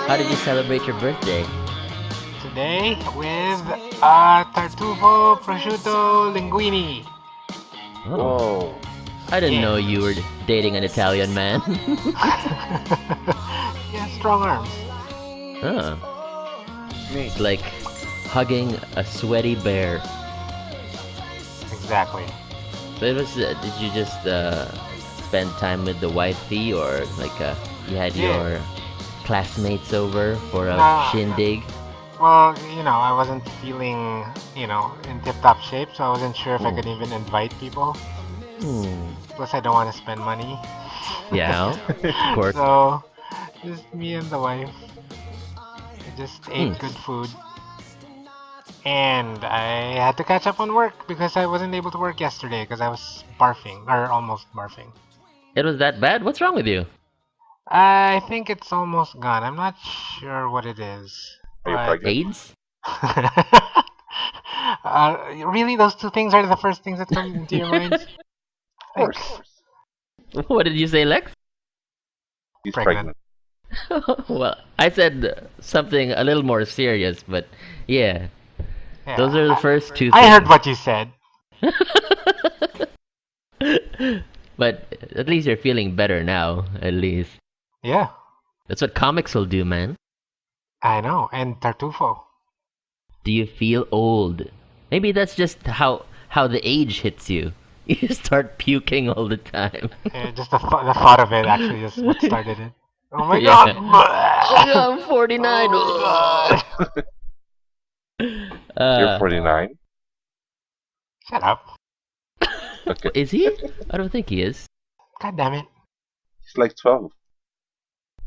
How did you celebrate your birthday? Today with tartufo, prosciutto, linguine. Oh, Whoa. I didn't Yeah. know you were dating an Italian man. Yeah, strong arms. Huh. Me. It's like hugging a sweaty bear. Exactly. So it was. Did you just spend time with the wifey, or like you had Yeah. your classmates over for a Nah, shindig? well, I wasn't feeling, in tip-top shape, so I wasn't sure if I Hmm. could even invite people. Hmm. Plus, I don't want to spend money. Yeah, of course. So, just me and the wife. I just ate Hmm. good food. And I had to catch up on work because I wasn't able to work yesterday because I was barfing, or almost barfing. It was that bad? What's wrong with you? I think it's almost gone. I'm not sure what it is, Are you but pregnant? AIDS? really, those two things are the first things that come into your mind. Of Thanks. course. What did you say, Lex? He's Pregnant. pregnant. Well, I said something a little more serious, but yeah, Yeah, those are the first two I heard things. what you said. But at least you're feeling better now, at least. Yeah, That's what comics will do, man. I know. And tartufo. Do you feel old? Maybe that's just how the age hits you. You start puking all the time. Just the thought of it actually is what started it. Oh my Yeah. god! Oh my god, I'm 49. Oh my god! You're Uh, 49? Shut up. Okay. is he? I don't think he is. God damn it. He's like 12. I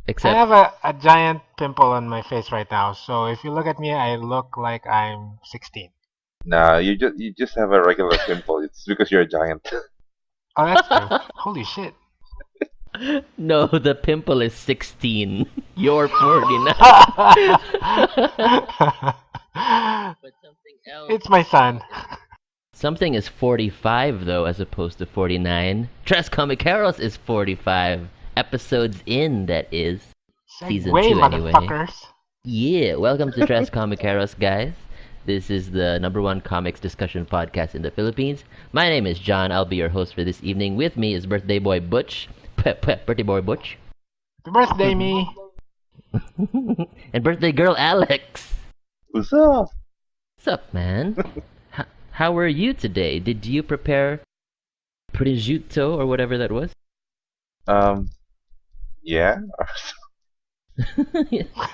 Except, have a giant pimple on my face right now, so if you look at me, I look like I'm 16. Nah, you just have a regular pimple. It's because you're a giant. Oh, that's true. Holy shit. no, the pimple is 16. You're 49. But something else. It's my son. Something is 45 though, as opposed to 49. Tres Comicaros is 45 episodes in. That is season Segway, 2 anyway. motherfuckers. Yeah, welcome to Tres Comicaros, guys. This is the #1 comics discussion podcast in the Philippines. My name is John. I'll be your host for this evening. With me is birthday boy Butch. Birthday boy Butch. Happy birthday, me. And birthday girl Alex. What's up? What's up, man? How were you today? Did you prepare prosciutto or whatever that was? Yeah?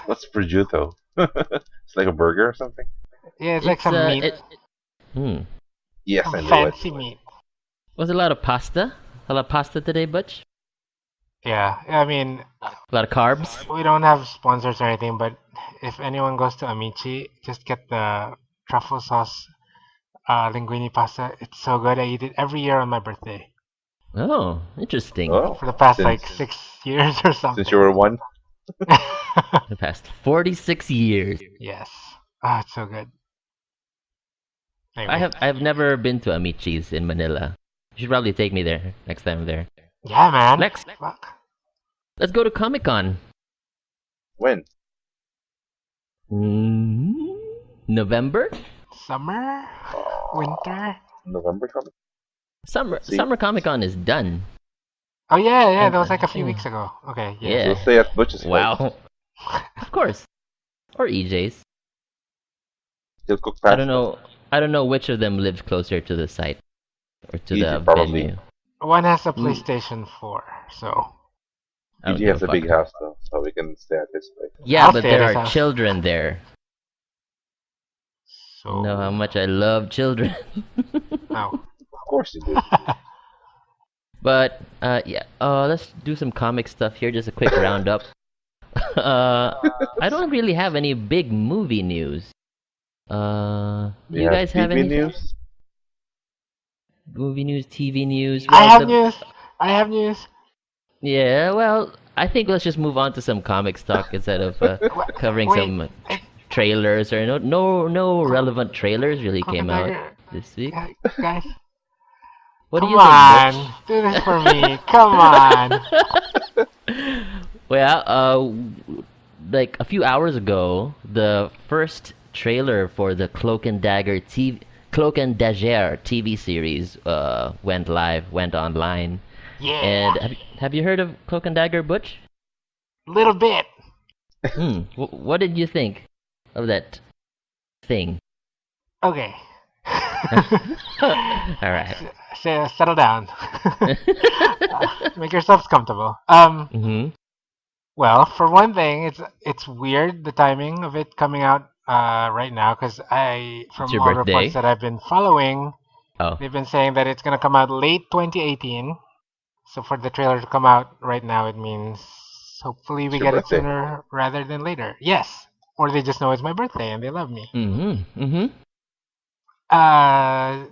What's prosciutto? It's like a burger or something? Yeah, it's like some meat. Yes, Some I knew it. fancy meat. Was a lot of pasta? A lot of pasta today, Butch? Yeah, I mean, A lot of carbs? we don't have sponsors or anything, but if anyone goes to Amici, just get the truffle sauce linguine pasta. It's so good. I eat it every year on my birthday Oh, interesting. Oh, for the past since, like 6 years or something. since you were one? The past 46 years. Yes. Ah, it's so good. I Anyway. have never been to Amici's in Manila. You should probably take me there next time I'm there. Yeah, man. Lex, Fuck. let's go to Comic-Con. When? November? Summer? Winter? November coming? See? Summer Comic-Con is done. Oh yeah, yeah. And, That was like a few yeah. weeks ago. Okay, yeah. Yeah. We'll stay at Butch's place. Wow. Of course. Or EJ's. He'll cook I pasta. don't know. I don't know which of them lives closer to the site or to the EJ probably. venue. One has a Mm. PlayStation 4, so I don't EJ give has a fuck. big house though, so we can stay at his place. Yeah, I'll but stay at there his are house. children there. so You know how much I love children. no. Of course you do. But yeah, let's do some comic stuff here. Just a quick roundup. I don't really have any big movie news. We You guys have TV any news? movie news, TV news? I Well, have news. I have news. Yeah, well, I think let's just move on to some comic talk instead of covering Wait, some eh, trailers or no relevant trailers really came out Dagger, this week. guys. What do Come you think, on, Butch? do this for me. Come on. Well, like a few hours ago, the first trailer for the Cloak and Dagger TV series went online. Yeah, And have you heard of Cloak and Dagger, Butch? little bit. What did you think of that thing? Okay. All right. Settle down. Make yourselves comfortable. Mm-hmm. Well, for one thing, it's weird the timing of it coming out right now because It's from your all reports birthday. that I've been following, Oh, they've been saying that it's gonna come out late 2018. So for the trailer to come out right now, it means hopefully It's we your get it birthday. sooner rather than later. Yes, or they just know it's my birthday and they love me. mm-hmm. Mm-hmm. Uh,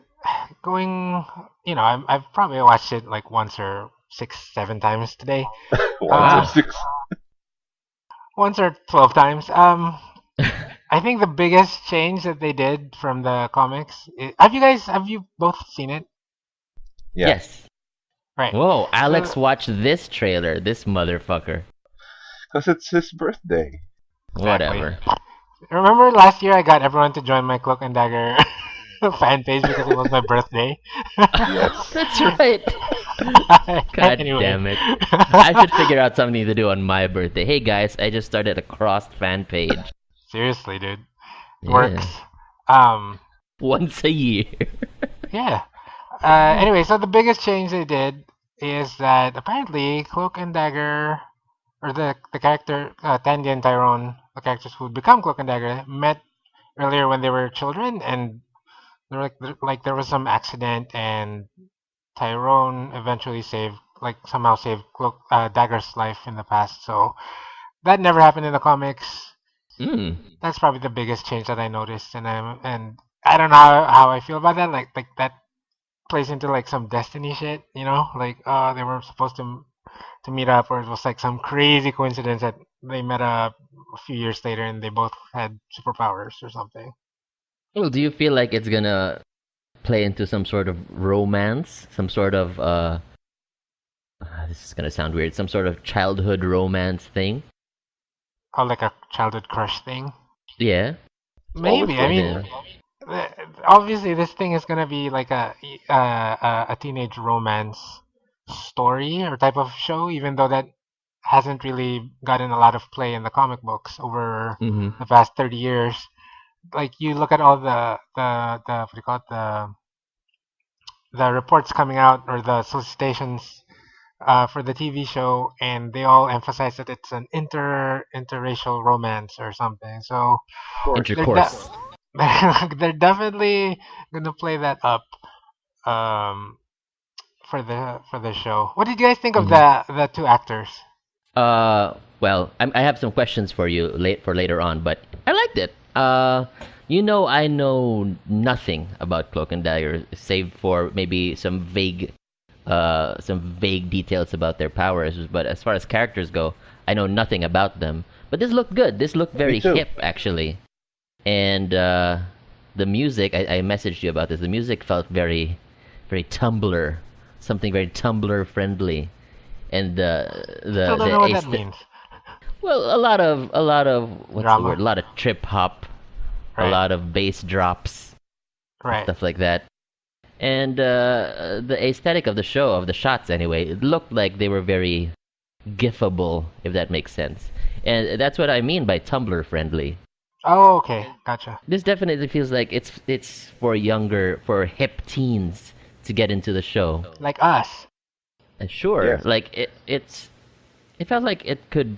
going, I've probably watched it like once or six, 7 times today. Once or Uh, Wow. six. once or 12 times. I think the biggest change that they did from the comics. Have you both seen it? Yeah, Yes. Right. Whoa, Alex So watched this trailer, this motherfucker. because it's his birthday. exactly. Whatever. Remember last year I got everyone to join my Cloak and Dagger fan page because it was my birthday. Yes. That's right. God Anyway. damn it. I should figure out something to do on my birthday. Hey guys, I just started a crossed fan page. Seriously, dude. Yeah. Works. Um, Once a year. yeah. Anyway, so the biggest change they did is that apparently Cloak and Dagger, or the character Tandy and Tyrone, the characters who would become Cloak and Dagger, met earlier when they were children, and like there was some accident, and Tyrone eventually somehow saved Dagger's life in the past. So that never happened in the comics. Hmm. That's probably the biggest change that I noticed, and I don't know how I feel about that. Like that plays into like some destiny shit, Like they were supposed to meet up, or it was like some crazy coincidence that they met up a few years later and they both had superpowers or something. Well, do you feel like it's gonna play into some sort of romance? Some sort of this is gonna sound weird, some sort of childhood romance thing? Or like a childhood crush thing. Yeah. It's always Maybe. I going to mean, be. The uh, obviously this thing is gonna be like a teenage romance story or type of show, even though that hasn't really gotten a lot of play in the comic books over mm-hmm. the past 30 years. Like you look at all the what do you call it, the reports coming out or the solicitations for the TV show, and they all emphasize that it's an interracial romance or something. So Of course. they're de- Intercourse. they're definitely gonna play that up um, for the show. What did you guys think of Mm-hmm. the two actors? Well, I have some questions for you later on, but I liked it. I know nothing about Cloak and Dagger, save for maybe some vague details about their powers. But as far as characters go, I know nothing about them. But this looked good. This looked Me very too. hip, actually. And the music, I messaged you about this. The music felt very, very Tumblr, something very Tumblr friendly, and Still don't know what that means. well, a lot of what's the word? Drama, A lot of trip hop, a right? lot of bass drops, Right. stuff like that. And the aesthetic of the show, of the shots anyway, it looked like they were very gifable, if that makes sense. And that's what I mean by Tumblr friendly. Oh, okay, gotcha. This definitely feels like it's for hip teens to get into the show. Like us. And sure, Yes. like it felt like it could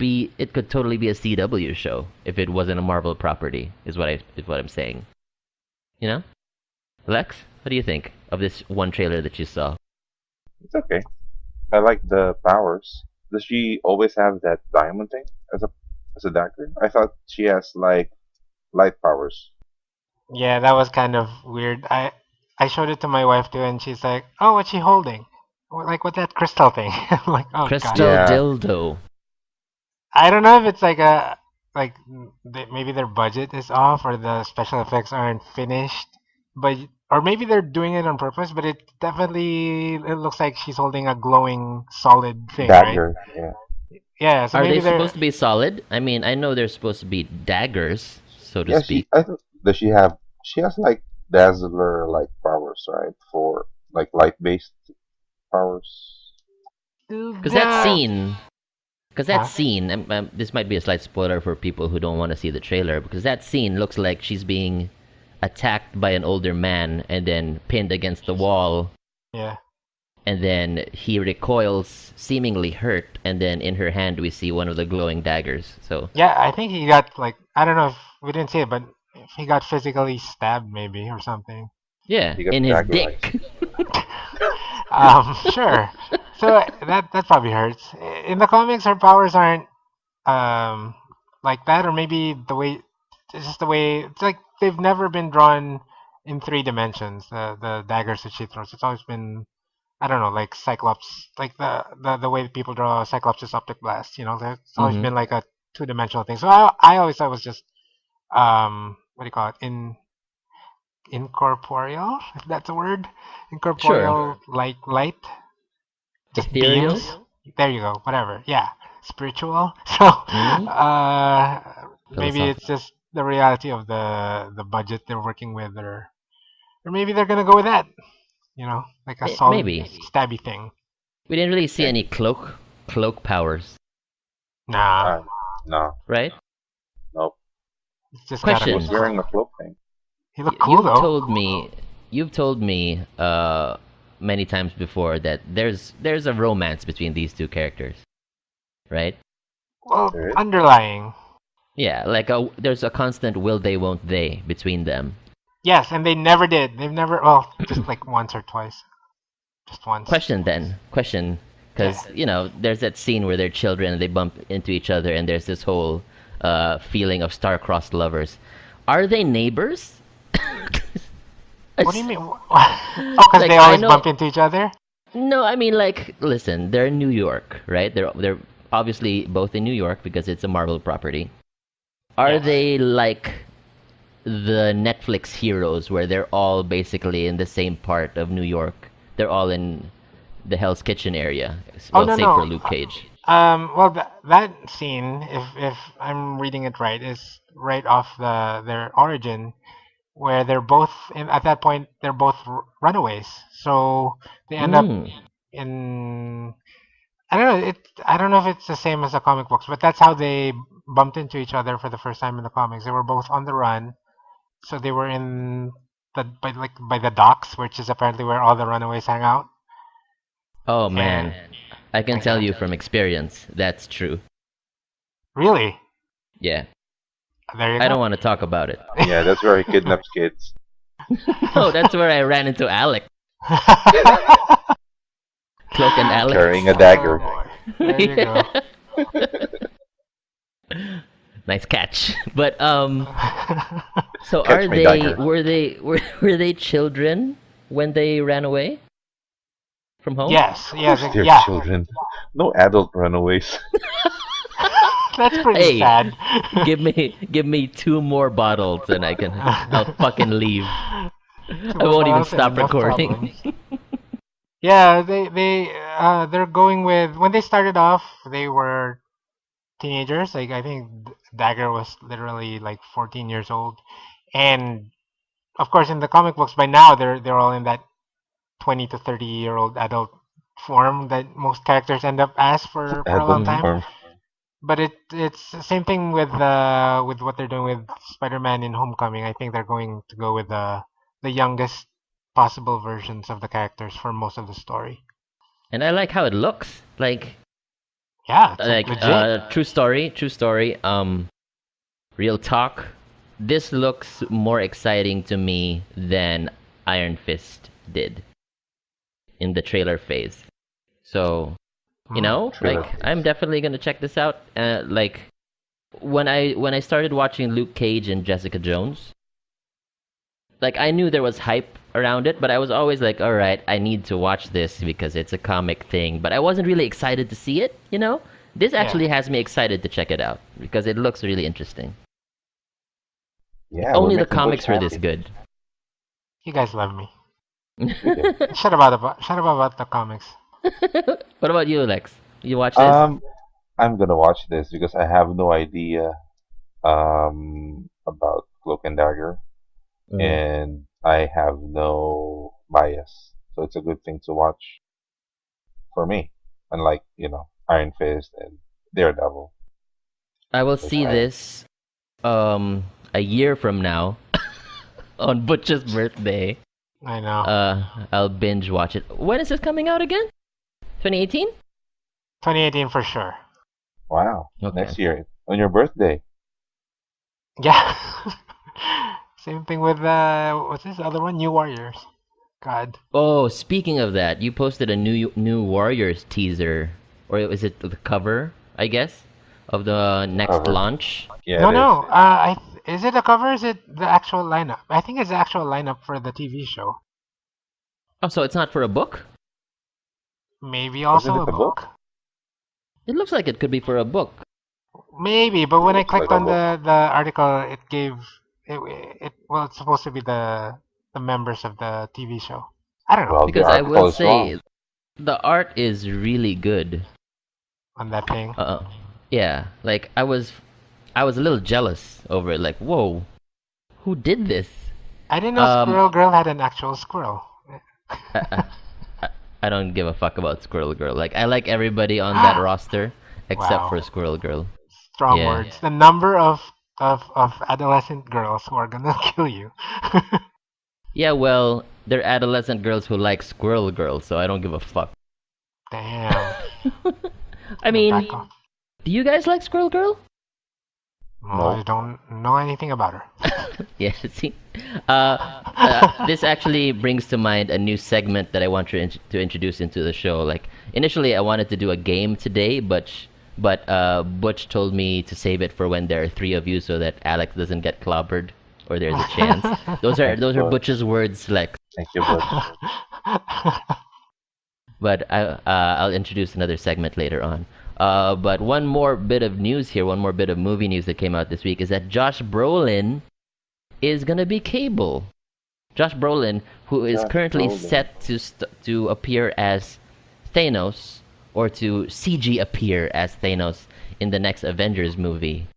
totally be a CW show if it wasn't a Marvel property, is what I'm saying. You know? Lex, what do you think of this one trailer that you saw? It's okay. I like the powers. Does she always have that diamond thing as a dagger? I thought she has like light powers. Yeah, that was kind of weird. I showed it to my wife too, and she's like, "Oh, what's she holding? Like what's that crystal thing?" I'm like, "Oh God." Crystal Yeah, dildo. I don't know if it's like maybe their budget is off or the special effects aren't finished, but or maybe they're doing it on purpose. But it looks like she's holding a glowing solid thing, right? dagger. Yeah. Yeah, so Are they maybe they're supposed to be solid? I mean, I know they're supposed to be daggers, so to Yeah, speak. I think does she have? She has like dazzler like powers, right? For like light based powers. Because that yeah. scene, because that Huh? scene, this might be a slight spoiler for people who don't want to see the trailer, because that scene looks like she's being attacked by an older man and then pinned against the wall, Yeah. and then he recoils, seemingly hurt, and then in her hand we see one of the glowing daggers. So, Yeah, I think he got like I don't know if we didn't see it, but if he got physically stabbed maybe or something. yeah, He got in his daggerized. dick. Sure. So that probably hurts. In the comics, her powers aren't um like that, or maybe it's just the way it's like they've never been drawn in 3 dimensions. The daggers that she throws, it's always been I don't know, like Cyclops, like the way people draw Cyclops' optic blast. It's always Mm-hmm. been like a 2 dimensional thing. So I always thought it was just what do you call it, incorporeal, if that's a word, Sure. incorporeal like light, just Ethereal? beams. There you go, whatever. Yeah, spiritual. So Mm? maybe it's Philosophical. just the reality of the budget they're working with, or maybe they're gonna go with that. Like a solid Maybe. stabby thing. We didn't really see Yeah. any cloak powers, Nah, Uh, no, right? nope. it's just got He was Question. a. wearing a cloak thing. He looked cool You've though. told me, many times before that there's a romance between these two characters, right? Well, There is. underlying. Yeah, like there's a constant will they won't they between them. Yes, and they never did. They've never. Well, just like once or twice. Just once. Question, Yeah. because there's that scene where they're children and they bump into each other and there's this whole feeling of star-crossed lovers. Are they neighbors? What do you It's- mean? Oh, because like they I always know. bump into each other? No, I mean, like, listen, they're in New York, right? They're obviously both in New York because it's a Marvel property. Are Yes. they like the Netflix heroes where they're all basically in the same part of New York? They're all in the Hell's Kitchen area. Oh Well, no save for no. Luke Cage. Well, that scene, if I'm reading it right, is right off their origin, where they're both at that point they're both runaways. So they end up Mm. in I don't know. I don't know if it's the same as the comic books, but that's how they bumped into each other for the first time in the comics. They were both on the run, so they were in by the docks, which is apparently where all the runaways hang out. Oh And man, I can okay, tell you from experience that's true. really, Yeah, there you I go. don't want to talk about it. Yeah, that's where he kidnaps kids. No, that's where I ran into Alec, Cloak and Alex. Carrying a Oh dagger. boy, there you go. Nice catch. But so Catch are my they dagger. were they children when they ran away from home? Yes, Of yes, course, they're yeah. children. No adult runaways. That's pretty Hey, sad. give me two more bottles and I'll fucking leave. Two I more won't even bottles and stop enough recording. problems. Yeah, they're going with when they started off, they were teenagers. Like I think Dagger was literally like 14 years old, and of course in the comic books by now they're all in that 20 to 30-year-old adult form that most characters end up as for a long Adult Hmm. time. form. But it's the same thing with what they're doing with Spider-Man in Homecoming. I think they're going to go with the youngest possible versions of the characters for most of the story. And I like how it looks. Yeah, it's like Like legit. true story. Real talk. This looks more exciting to me than Iron Fist did in the trailer phase. So, Hmm. Trailer I'm face. definitely gonna check this out. Like when I started watching Luke Cage and Jessica Jones, like I knew there was hype around it, but I was always like, all right, I need to watch this because it's a comic thing. But I wasn't really excited to see it. This Yeah, actually has me excited to check it out because it looks really interesting. If Yeah, we're only the making Butch comics were this happy. good. you guys love me. We do. Shut up about the comics. What about you, Lex? You watch this? Um, I'm gonna watch this because I have no idea about Cloak and Dagger, Mm. and I have no bias, so it's a good thing to watch for me. Unlike Iron Fist and Daredevil. I will So see excited. this a year from now on Butch's birthday. I know. I'll binge watch it. When is this coming out again? 2018? 2018 for sure. Wow, Okay. next year on your birthday. Yeah. Same thing with what's this other one? New Warriors. God. Oh, speaking of that, you posted a new Warriors teaser, or is it the cover? I guess of the The next cover. launch. Yeah, No, it is. no. Is it a cover? Or is it the actual lineup? I think it's the actual lineup for the TV show. Oh, so it's not for a book? Maybe Wasn't also it a the book? book. It looks like it could be for a book. Maybe, but It when I looks like clicked a on book. the article, it gave it, well, it's supposed to be the members of the TV show. I don't know Well, the Because I will article is wrong. say the art is really good. on that thing. Yeah, like I was a little jealous over it. Like, whoa, who did this? I didn't know Um, Squirrel Girl had an actual squirrel. I, I, I I don't give a fuck about Squirrel Girl. Like, I like everybody on that roster except for Wow, Squirrel Girl. strong Yeah. words. The number of adolescent girls who are gonna kill you. Yeah, well, they're adolescent girls who like Squirrel Girl, so I don't give a fuck. Damn. I The back mean, off. do you guys like Squirrel Girl? Well, I No. don't know anything about her. Yeah, see? This actually brings to mind a new segment that I want to introduce into the show. Like, initially, I wanted to do a game today, but Butch told me to save it for when there are three of you so that Alex doesn't get clobbered or there's a chance. Those are Thank you, those are Butch. Butch's words, Lex. Thank you, Butch. But I'll introduce another segment later on. But one more bit of news here, one more bit of movie news that came out this week is that Josh Brolin is gonna be Cable. Josh Brolin, who is Josh currently Brolin. set to appear as Thanos or to CG appear as Thanos in the next Avengers movie.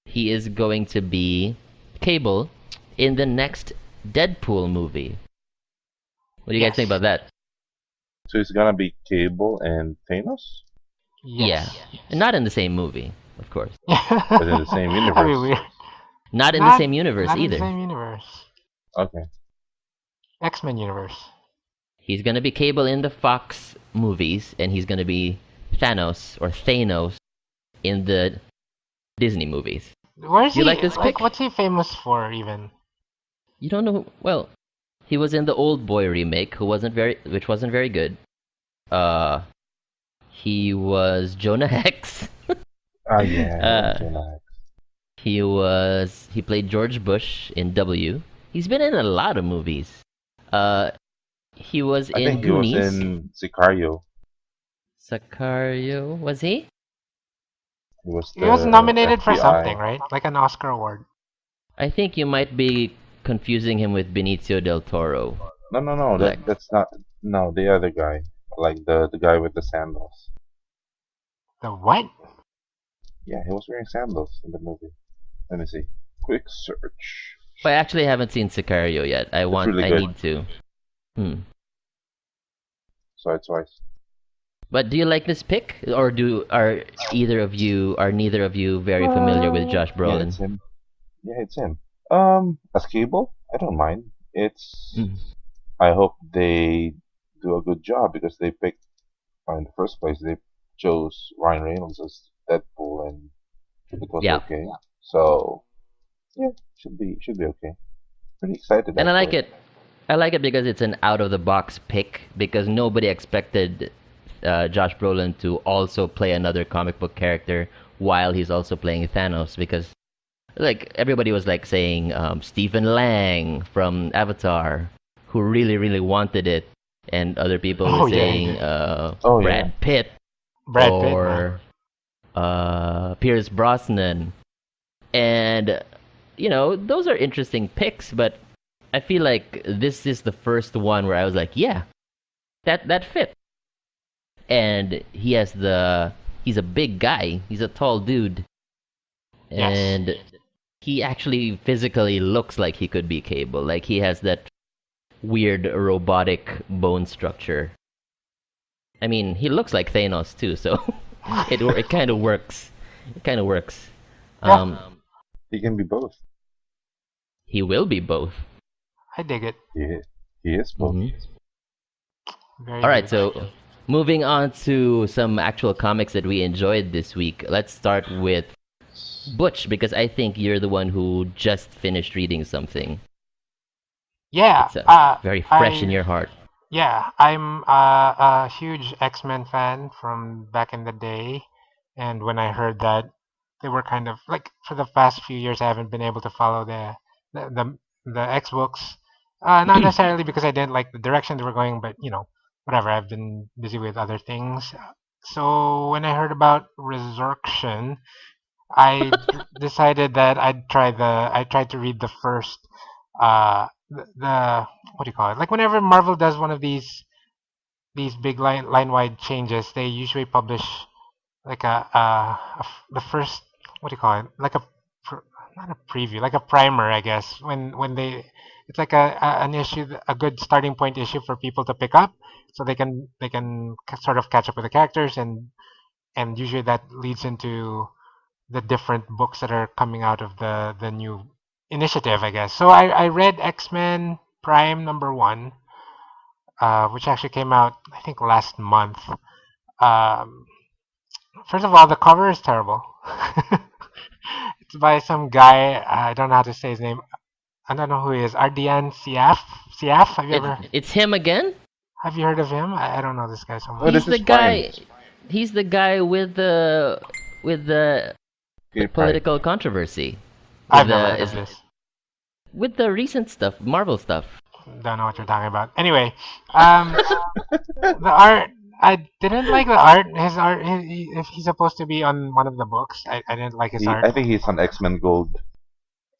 He is going to be Cable in the next Deadpool movie. What do you guys think Yes. about that? So it's gonna be Cable and Thanos, Yeah, Yes. and not in the same movie, of course. but in the same That'd be universe. weird. Not in the Not same universe not in the either. same universe. Okay. X-Men universe. He's gonna be Cable in the Fox movies, and he's gonna be Thanos in the Disney movies. Where's Do you like he? this Like, pick? what's he famous for, even? You don't know? Well, he was in the Old Boy remake, which wasn't very good. Uh, he was Jonah Hex. Ah, yeah, it was uh, Jonah. he played George Bush in W. He's been in a lot of movies. Uh, he was I in think he was Goonies. in Sicario. Sicario, was he? He was He was the nominated for something, FBI. right? Like an Oscar award. I think you might be confusing him with Benicio del Toro. No, no, no. Like, That's not. No, the other guy, like the guy with the sandals. The what? Yeah, he was wearing sandals in the movie. Let me see. Quick search. I actually haven't seen Sicario yet. It's really I good. need to. Hmm. Saw it twice. But do you like this pick, or are neither of you very familiar with Josh Yeah, Brolin? it's him. Yeah, it's him. As Cable, I don't mind. It's. Mm. I hope they do a good job because they picked. In the first place, they chose Ryan Reynolds as Deadpool, and it was Yeah, okay. So yeah, should be okay. Pretty excited and I like actually. it. I like it because it's an out of the box pick because nobody expected Josh Brolin to also play another comic book character while he's also playing Thanos because like everybody was like saying Stephen Lang from Avatar who really wanted it and other people were Oh yeah, he saying did. Oh yeah. Brad Pitt Brad Pitt, man. or Pierce Brosnan and those are interesting picks but I feel like this is the first one where I was like yeah that fit and he has he's a big guy. He's a tall dude, Yes. and he actually physically looks like he could be Cable. Like he has that weird robotic bone structure. I mean, he looks like Thanos too, so it kind of works. It kind of works. Yeah, He can be both. He will be both. I dig it. He he is both. Hmm. Very All right, good. so moving on to some actual comics that we enjoyed this week. Let's start with Butch because I think you're the one who just finished reading something. Yeah, It's very fresh in I your heart. yeah, I'm a huge X-Men fan from back in the day, and when I heard that they were kind of like for the past few years, I haven't been able to follow the X books. Not necessarily because I didn't like the direction they were going, but whatever. I've been busy with other things. So when I heard about Resurrection, decided that I tried to read the first the what do you call it? Like whenever Marvel does one of these big line wide changes, they usually publish like the first what do you call it? Like a not a preview, like a primer, I guess. When they it's like an issue, a good starting point issue for people to pick up, so they can sort of catch up with the characters, and usually that leads into the different books that are coming out of the new initiative, I guess. So I read X-Men Prime #1, which actually came out I think last month. Um, First of all, the cover is terrible. It's by some guy. I don't know how to say his name. I don't know who he is. Ardian Siaf. Siaf. It's him again. Have you heard of him? I don't know this guy so Oh, much. He's this the is Prime. guy. He's the guy with the Okay, Prime. political controversy with I've never the heard of is this. with the recent stuff, Marvel stuff. Don't know what you're talking about. Anyway, um, the art. I didn't like the art. His art. If he's supposed to be on one of the books, I didn't like his art. I think he's on X-Men Gold.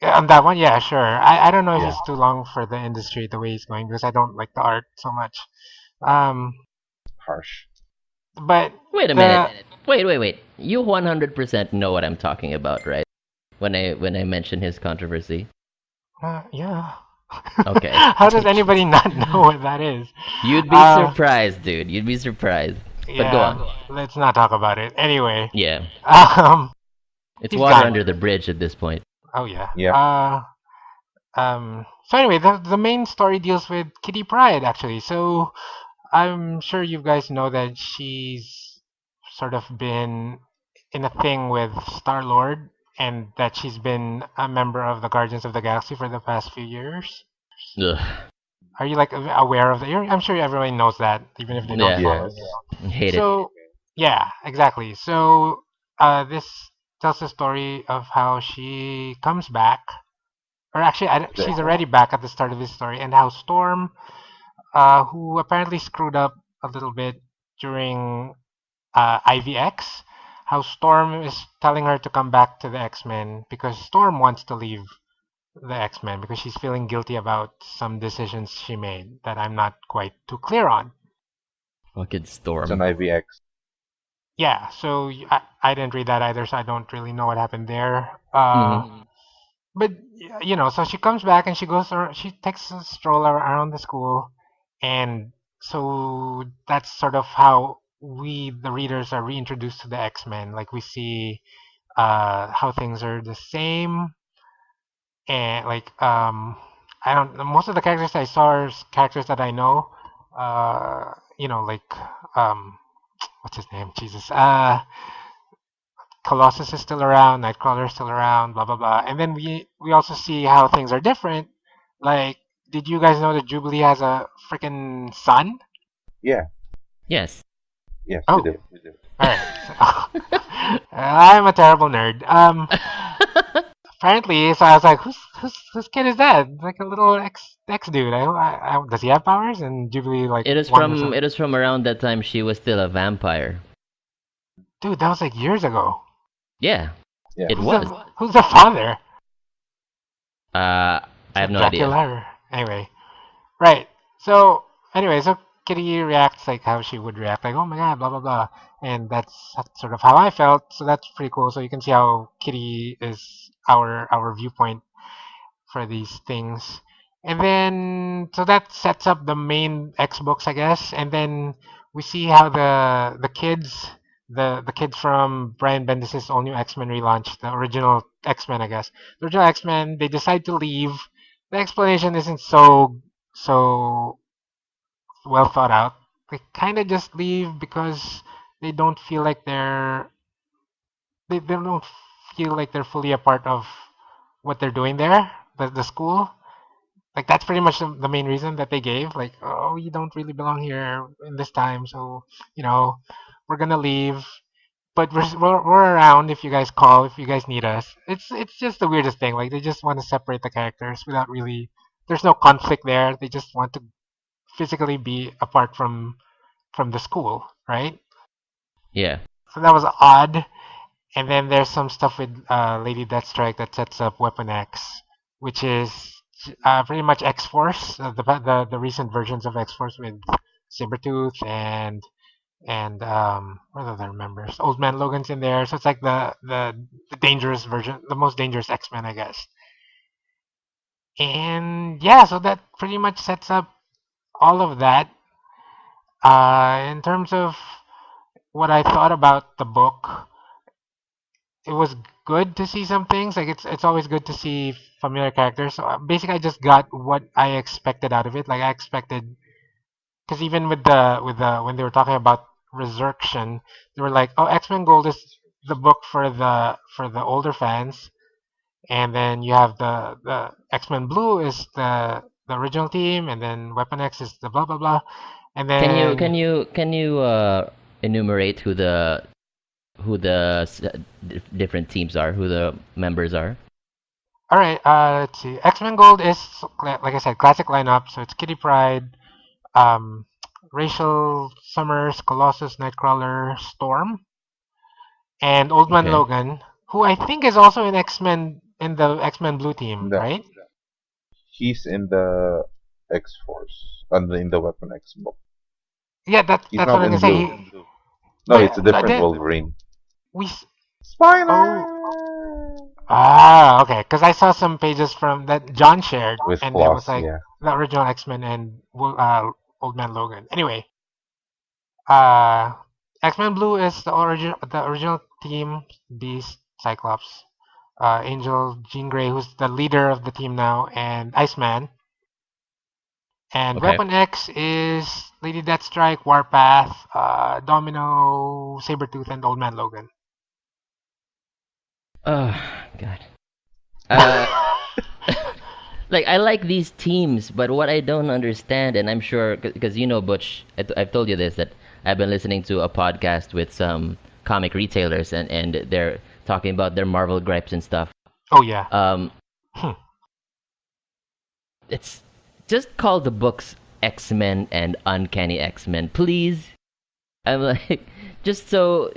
Yeah, on that one, yeah, sure. I don't know if Yeah, it's too long for the industry the way he's going because I don't like the art so much. Um, harsh. but Wait a minute. the Wait. You 100% know what I'm talking about, right? When I mention his controversy. yeah. Okay. How does anybody not know what that is? You'd be Uh, surprised, dude. You'd be surprised. But go yeah. on. Let's not talk about it. Anyway, Yeah. um, It's he's water gone. under the bridge at this point. Oh yeah. Yep. So anyway, the main story deals with Kitty Pryde actually. So I'm sure you guys know that she's sort of been in a thing with Star Lord, and that she's been a member of the Guardians of the Galaxy for the past few years. Ugh. Are you like aware of that? I'm sure everyone knows that, even if they don't Yeah. follow. Yes. Hate it. So yeah, exactly. So this tells the story of how she comes back, or actually, she's Exactly. already back at the start of this story, and how Storm, who apparently screwed up a little bit during IVX, how Storm is telling her to come back to the X-Men because Storm wants to leave the X-Men because she's feeling guilty about some decisions she made that I'm not quite too clear on. Fucking It's an storm. IVX. Yeah, so I didn't read that either, so I don't really know what happened there. Hmm. But so she comes back and she goes around, she takes a stroll around the school, and so that's sort of how we, the readers, are reintroduced to the X-Men. Like we see how things are the same, and like I don't. Most of the characters I saw are characters that I know. Like what's his name? Jesus. Colossus is still around, Nightcrawler is still around, blah blah blah. And then we also see how things are different. Like, did you guys know that Jubilee has a freaking son? Yeah. Yes. Yes, we Oh, do. all right. I'm a terrible nerd. Apparently, so I was like, whose kid is that? Like a little X dude. Does he have powers? And Jubilee like It is one or from something. it is from around that time she was still a vampire. Dude, that was like years ago. Yeah, Yeah. it was. Who's the father? I Is have it no idea. Dracula or anyway? Right. So anyway, so Kitty reacts like how she would react, like, oh my god, blah blah blah, and that's sort of how I felt. So that's pretty cool. So you can see how Kitty is our viewpoint for these things. And then so that sets up the main X books, I guess. And then we see how the kids from Brian Bendis' all new X-Men relaunch, the original X-Men, I guess. The original X-Men, they decide to leave. The explanation isn't so well thought out. They kind of just leave because they don't feel like they don't feel like they're fully a part of what they're doing there, the school. Like that's pretty much the main reason that they gave. Like, oh, you don't really belong here in this time, so you know, we're gonna leave. But we're around if you guys call, if you guys need us. It's just the weirdest thing. Like they just want to separate the characters without really. There's no conflict there. They just want to physically be apart from the school, right? Yeah. So that was odd. And then there's some stuff with Lady Deathstrike that sets up Weapon X, which is pretty much X Force, the recent versions of X Force with Sabretooth and what other members? Old Man Logan's in there, so it's like the dangerous version, the most dangerous X Men, I guess. And yeah, so that pretty much sets up all of that. In terms of what I thought about the book, it was good to see some things. Like it's always good to see familiar characters. So basically, I just got what I expected out of it. Like I expected, because even with the when they were talking about Resurrection, they were like, "Oh, X Men Gold is the book for the older fans," and then you have the X Men Blue is the original team, and then Weapon X is the blah blah blah, and Can you then can you can you enumerate who the different teams are, who the members are? all right. Let's see. X Men Gold is like I said, classic lineup. So it's Kitty Pryde, um, Rachel Summers, Colossus, Nightcrawler, Storm, and Old Man Okay. Logan, who I think is also in X Men in the X Men Blue team, No, right? he's in the X Force, in the Weapon X book. Yeah, He's that's what not I'm gonna in say. blue. No, it's But a I different did Wolverine. we oh Spoiler! okay, because I saw some pages from that John shared, With and it was flaws, like yeah. the original X Men and Old Man Logan. Anyway, uh, X Men Blue is the original team: Beast, Cyclops, Angel, Jean Grey, who's the leader of the team now, and Iceman. And Okay. Weapon X is Lady Deathstrike, Warpath, Domino, Sabretooth, and Old Man Logan. Oh God. Uh, like I like these teams, but what I don't understand, and I'm sure because you know, Butch, I've told you this that I've been listening to a podcast with some comic retailers, and they're talking about their Marvel gripes and stuff. Oh yeah. Um, Hmm. it's just call the books X-Men and Uncanny X-Men, please. I'm like, just so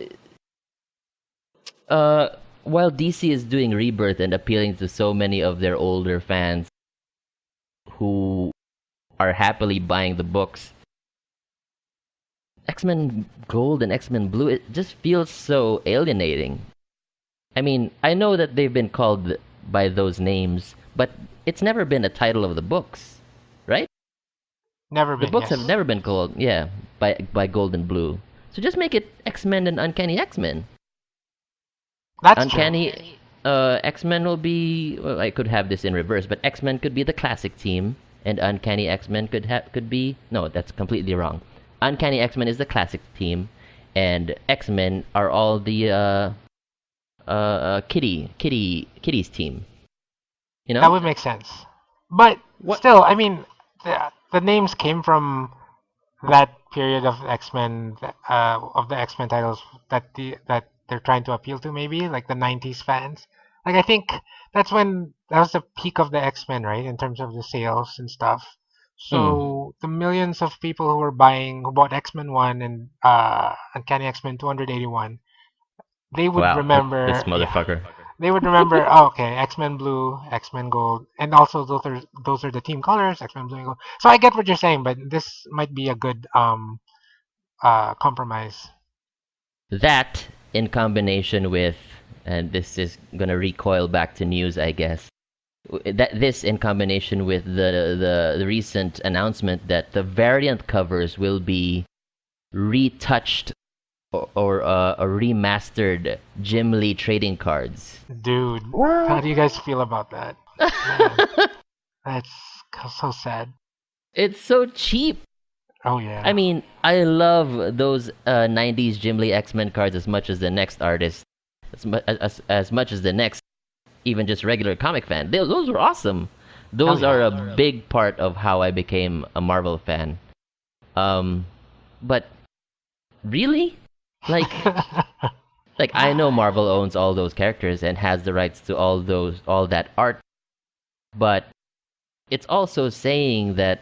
uh, while DC is doing Rebirth and appealing to so many of their older fans who are happily buying the books, X-Men Gold and X-Men Blue, it just feels so alienating. I mean, I know that they've been called by those names, but it's never been a title of the books, right? Never The been, books have yes. never been called, yeah, by Gold and Blue. So just make it X-Men and Uncanny X-Men. That's true. Uncanny X-Men will be, well, I could have this in reverse, but X-Men could be the classic team, and Uncanny X-Men could be, no, that's completely wrong. Uncanny X-Men is the classic team, and X-Men are all the Kitty's team. You That know would make sense. But what? still, I mean, the names came from that period of X-Men, of the X-Men titles that they're trying to appeal to, maybe like the '90s fans. Like I think that's when that was the peak of the X-Men, right, in terms of the sales and stuff. Mm, So the millions of people who bought X-Men One and Uncanny X-Men 281, they would wow, this remember, yeah, motherfucker. they would remember. Oh, okay, X-Men Blue, X-Men Gold, and also those are the team colors, X-Men Blue and Gold. So I get what you're saying, but this might be a good compromise. That, in combination with, and this is gonna recoil back to news, I guess. That this in combination with the recent announcement that the variant covers will be retouched or remastered Jim Lee trading cards. Dude, how What? do you guys feel about that? Man, that's so sad. It's so cheap. Oh I yeah. mean, I love those 90s Jim Lee X-Men cards as much as the next artist, as much as the next, even just regular comic fan. Those were awesome. Hell Those are yeah. a big part of how I became a Marvel fan. Um, but really, like, like I know Marvel owns all those characters and has the rights to all that art, but it's also saying that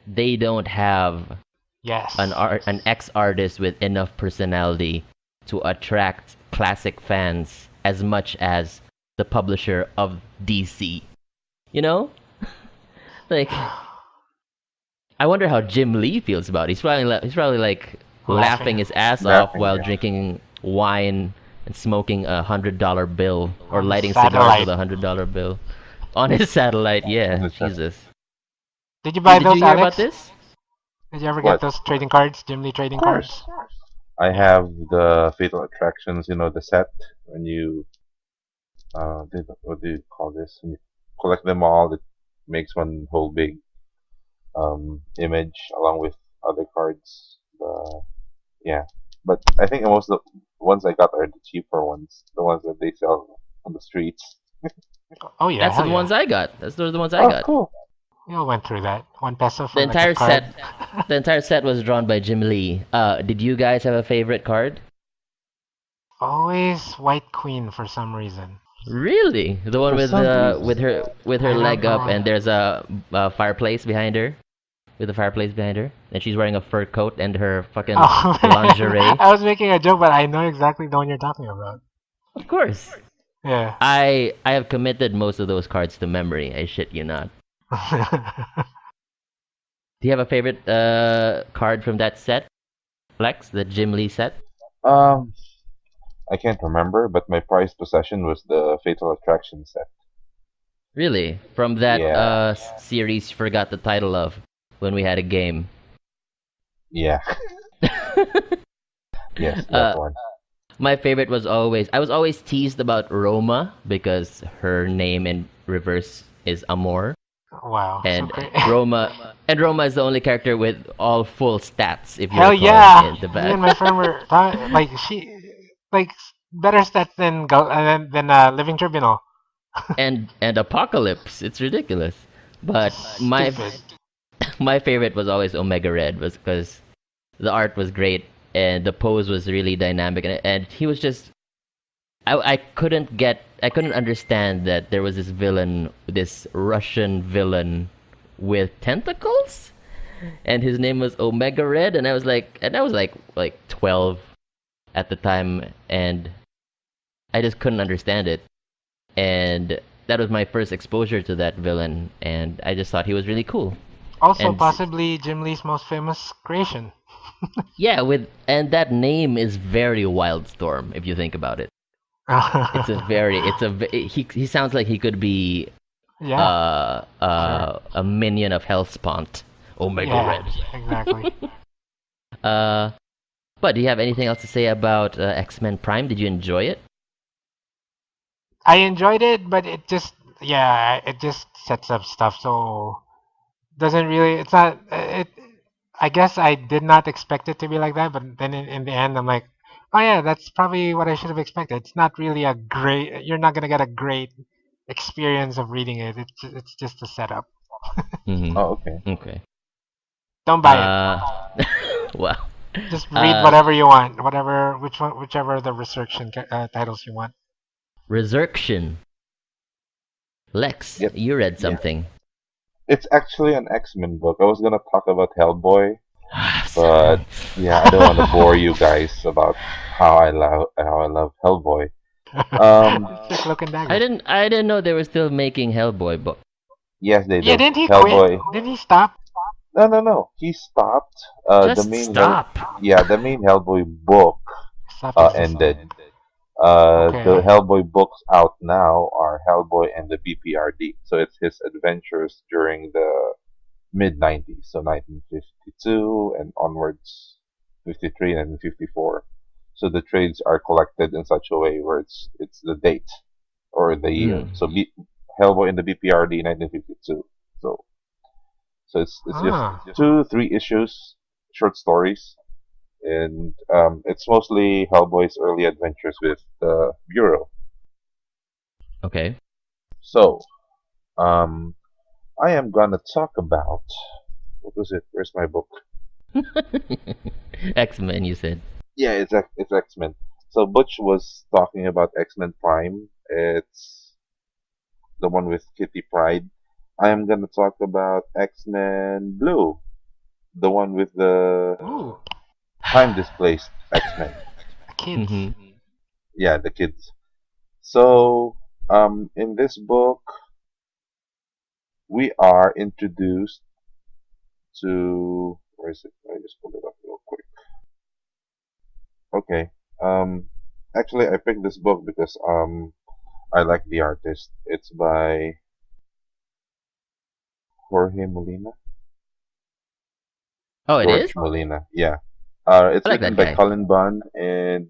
they don't have Yes. an ex artist with enough personality to attract classic fans as much as the publisher of DC. You know, like I wonder how Jim Lee feels about it. He's probably like Laughing. laughing his ass off Laughing, while yeah. drinking wine and smoking $100 bill or On the lighting cigars with satellite. $100 bill on his satellite. On Yeah, the chat. Jesus. Did you buy Did you those, hear about Alex? this? Did you ever get What? those trading cards, Jim Lee Of trading cards? course. I have the Fatal Attractions, the set when you what do you call this? When you collect them all, it makes one whole big image along with other cards. Yeah, but I think most of the ones I got are the cheaper ones, the ones that they sell on the streets. Oh yeah, That's hell the yeah. ones I got. That's those are the ones I Oh, got. cool. We all went through that. 1 peso The for like a entire card. set, the entire set was drawn by Jim Lee. Did you guys have a favorite card? Always White Queen for some reason. Really? The one For with some reason. with her I don't leg know up why. and there's a fireplace behind her, with a fireplace behind her, and she's wearing a fur coat and her fucking Oh man, lingerie. I was making a joke, but I know exactly the one you're talking about. Of course. Yeah. I have committed most of those cards to memory. I shit you not. Do you have a favorite card from that set, Lex? The Jim Lee set? Um, I can't remember, but my prized possession was the Fatal Attraction set. Really? From that Yeah, series you forgot the title of when we had a game. yeah, yes, that uh, one. my favorite was always I was always teased about Roma because her name in reverse is Amor, Wow, so and great. Roma is the only character with all full stats if you Hell recall yeah! in the Me back. and my friend were like like better stats than Living Tribunal. And Apocalypse. It's ridiculous. But my Stupid. my favorite was always Omega Red was because the art was great and the pose was really dynamic and he was just I couldn't understand that there was this villain, this Russian villain with tentacles, and his name was Omega Red, and I was like 12 at the time, and I just couldn't understand it, and that was my first exposure to that villain, and I just thought he was really cool, Also, and possibly Jim Lee's most famous creation. yeah, and that name is very Wildstorm if you think about it. He sounds like he could be Yeah, sure. a minion of Hellspawn, Omega Yeah, Red. exactly. uh, but do you have anything else to say about X-Men Prime? Did you enjoy it? I enjoyed it, but it just sets up stuff. So doesn't really. It's not. It. I guess I did not expect it to be like that, but then in the end, I'm like, oh yeah, that's probably what I should have expected. It's not really a great. You're not gonna get a great experience of reading it. It's just a setup. Mm-hmm. Oh, okay. Okay. Don't buy it. Uh, well, Just read uh, whatever you want, whichever the research titles you want. Resurrection. Lex, Yep. you read Yeah. something. It's actually an X-Men book. I was gonna talk about Hellboy, Son but of yeah, I don't want to bore you guys about how I love Hellboy. Um, It's a Cloak and I Dagger. didn't I didn't know they were still making Hellboy book. yes, they Yeah, do. didn't he quit? Hellboy. Didn't he stop? No, no, no. He stopped. The Just main Hell. stop. Yeah, the main Hellboy book Stopped existing. ended. The Okay. Hellboy books out now are Hellboy and the BPRD. So it's his adventures during the mid 90s, so 1952 and onwards, 53 and 54. So the trades are collected in such a way where it's the date or the year. Hmm. So Hellboy in the BPRD 1952. So it's just Ah. 2 3 issues, short stories, and it's mostly Hellboy's early adventures with the Bureau. Okay. So um, I am gonna talk about what was it? Where's my book? X-Men, you said. Yeah, it's X Men. So Butch was talking about X Men Prime. It's the one with Kitty Pryde. I am gonna talk about X Men Blue, the one with the Ooh. time displaced X Men. Kids. Hmm. Yeah, the kids. So in this book, we are introduced to where is it? I just pulled it up real quick. Okay. Um, actually, I picked this book because I like the artist. It's by Jorge Molina. Oh, it is? George Molina. Yeah. It's I like written that by guy. Colin Bunn and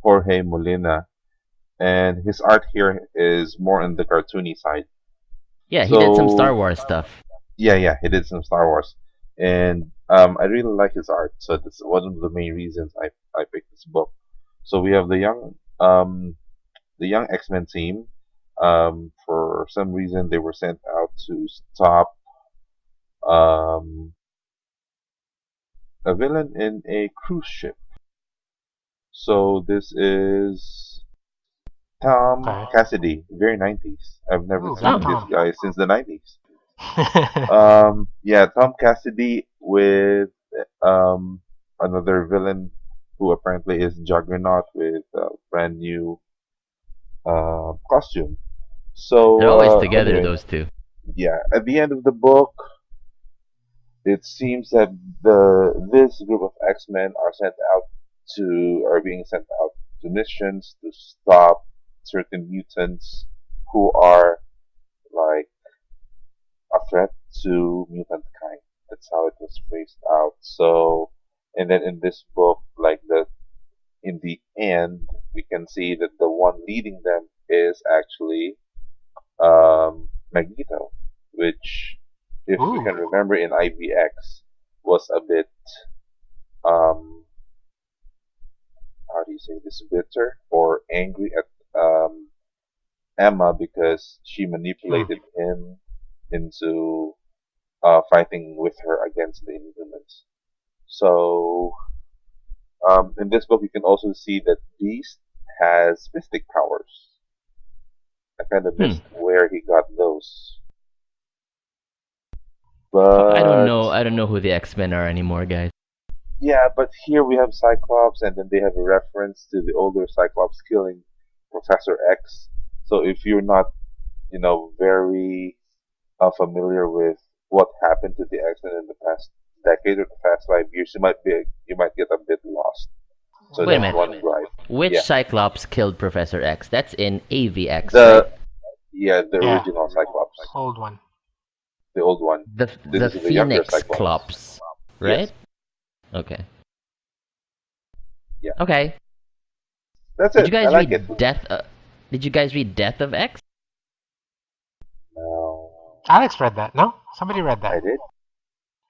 Jorge Molina, and his art here is more on the cartoony side. Yeah, he did some Star So Wars stuff. yeah, yeah, he did some Star Wars, and I really like his art. So that's one of the main reasons I picked this book. So we have the young X Men team. For some reason, they were sent out to stop um, a villain in a cruise ship. So this is Tom Okay. Cassidy, very 90s. I've never Ooh, Black seen Oh. this Tom. guy since the 90s. Yeah, Tom Cassidy with um, another villain who apparently is Juggernaut with a brand new costume. They're So always together, anyway, those two. yeah, at the end of the book, it seems that this group of X-Men are being sent out to missions to stop certain mutants who are like a threat to mutant kind. That's how it was phrased out. So, and then in this book, like in the end, we can see that the one leading them is actually Magneto, which, if we Ooh. can remember in IVX, was a bit um, how do you say this, bitter or angry at Emma because she Hmm. manipulated him into fighting with her against the Inhumans. So in this book, you can also see that Beast has mystic powers. I kind of Hmm. missed where he got those, Fuck, I don't but know. I don't know who the X-Men are anymore, guys. yeah, but here we have Cyclops, and then they have a reference to the older Cyclops killing Professor X. So if you're not, very familiar with what happened to the X-Men in the past decade or the past 5 years, you might get a bit lost. So Wait a that's Yeah. one gripe. Which Yeah, Cyclops killed Professor X? That's in AVX, right? the the Yeah. original Cyclops, Old one. the old one. This The is the younger Phoenix Cyclops. Clops, right? Yes, Okay. yeah, Okay. that's Did you it. I guys like it. read Death? Did you guys read Death of X? No, Alex read that. No? Somebody read I that. did.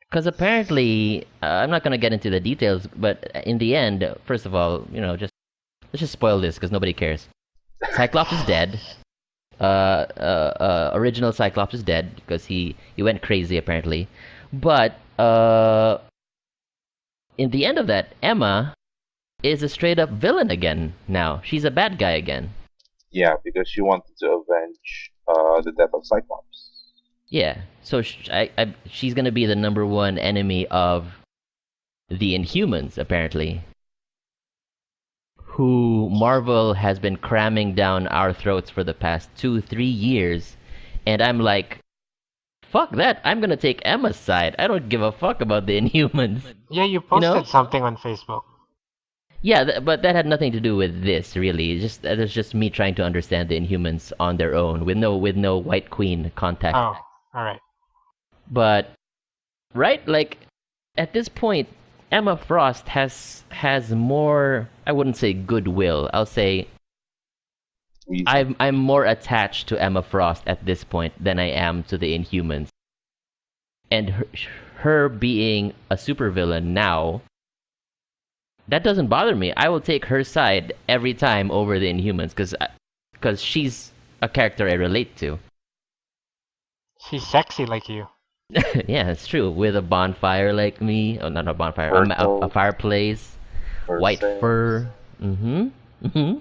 Because apparently, I'm not gonna get into the details, but in the end, first of all, just let's just spoil this because nobody cares. Cyclops is dead. Original Cyclops is dead because he went crazy apparently. But in the end of that, Emma is a straight up villain again. Now she's a bad guy again. Yeah, because she wanted to avenge the death of Cyclops. Yeah. So she's gonna be the number one enemy of the Inhumans apparently, who Marvel has been cramming down our throats for the past 2, 3 years, and I'm like, fuck that! I'm gonna take Emma's side. I don't give a fuck about the Inhumans. Yeah, you You know? posted something on Facebook. Yeah, but that had nothing to do with this, really. It's just that was just me trying to understand the Inhumans on their own, with no White Queen contact. Oh, all right. But right, like at this point, Emma Frost has more. I wouldn't say goodwill. I'll say Reason. I'm more attached to Emma Frost at this point than I am to the Inhumans. And her being a supervillain now, that doesn't bother me. I will take her side every time over the Inhumans because she's a character I relate to. She's sexy like you. Yeah, it's true. With a bonfire like me, oh, not a bonfire, a Purple fireplace, white persons. fur. Mm-hmm. Mm-hmm.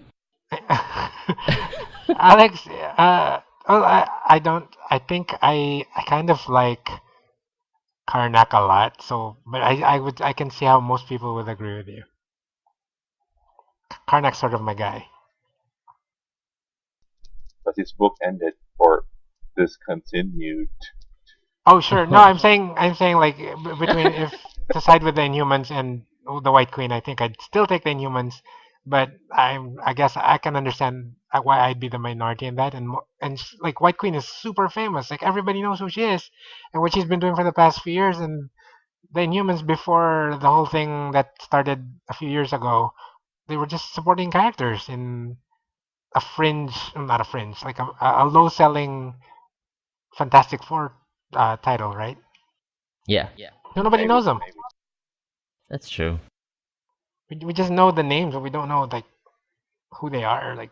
Alex, well, I don't. I think I kind of like Karnak a lot. So, but I can see how most people would agree with you. Karnak's sort of my guy. But his book ended or discontinued. Oh, sure. No, I'm saying like between if to side with the Inhumans and the White Queen, I think I'd still take the Inhumans, but I guess I can understand why I'd be the minority in that. And like White Queen is super famous, like everybody knows who she is and what she's been doing for the past few years. And the Inhumans before the whole thing that started a few years ago, they were just supporting characters in a fringe, not a fringe, like a low selling Fantastic Four title, right? Yeah, No, nobody Maybe, knows them. maybe. that's true. We just know the names, but we don't know like who they are. Like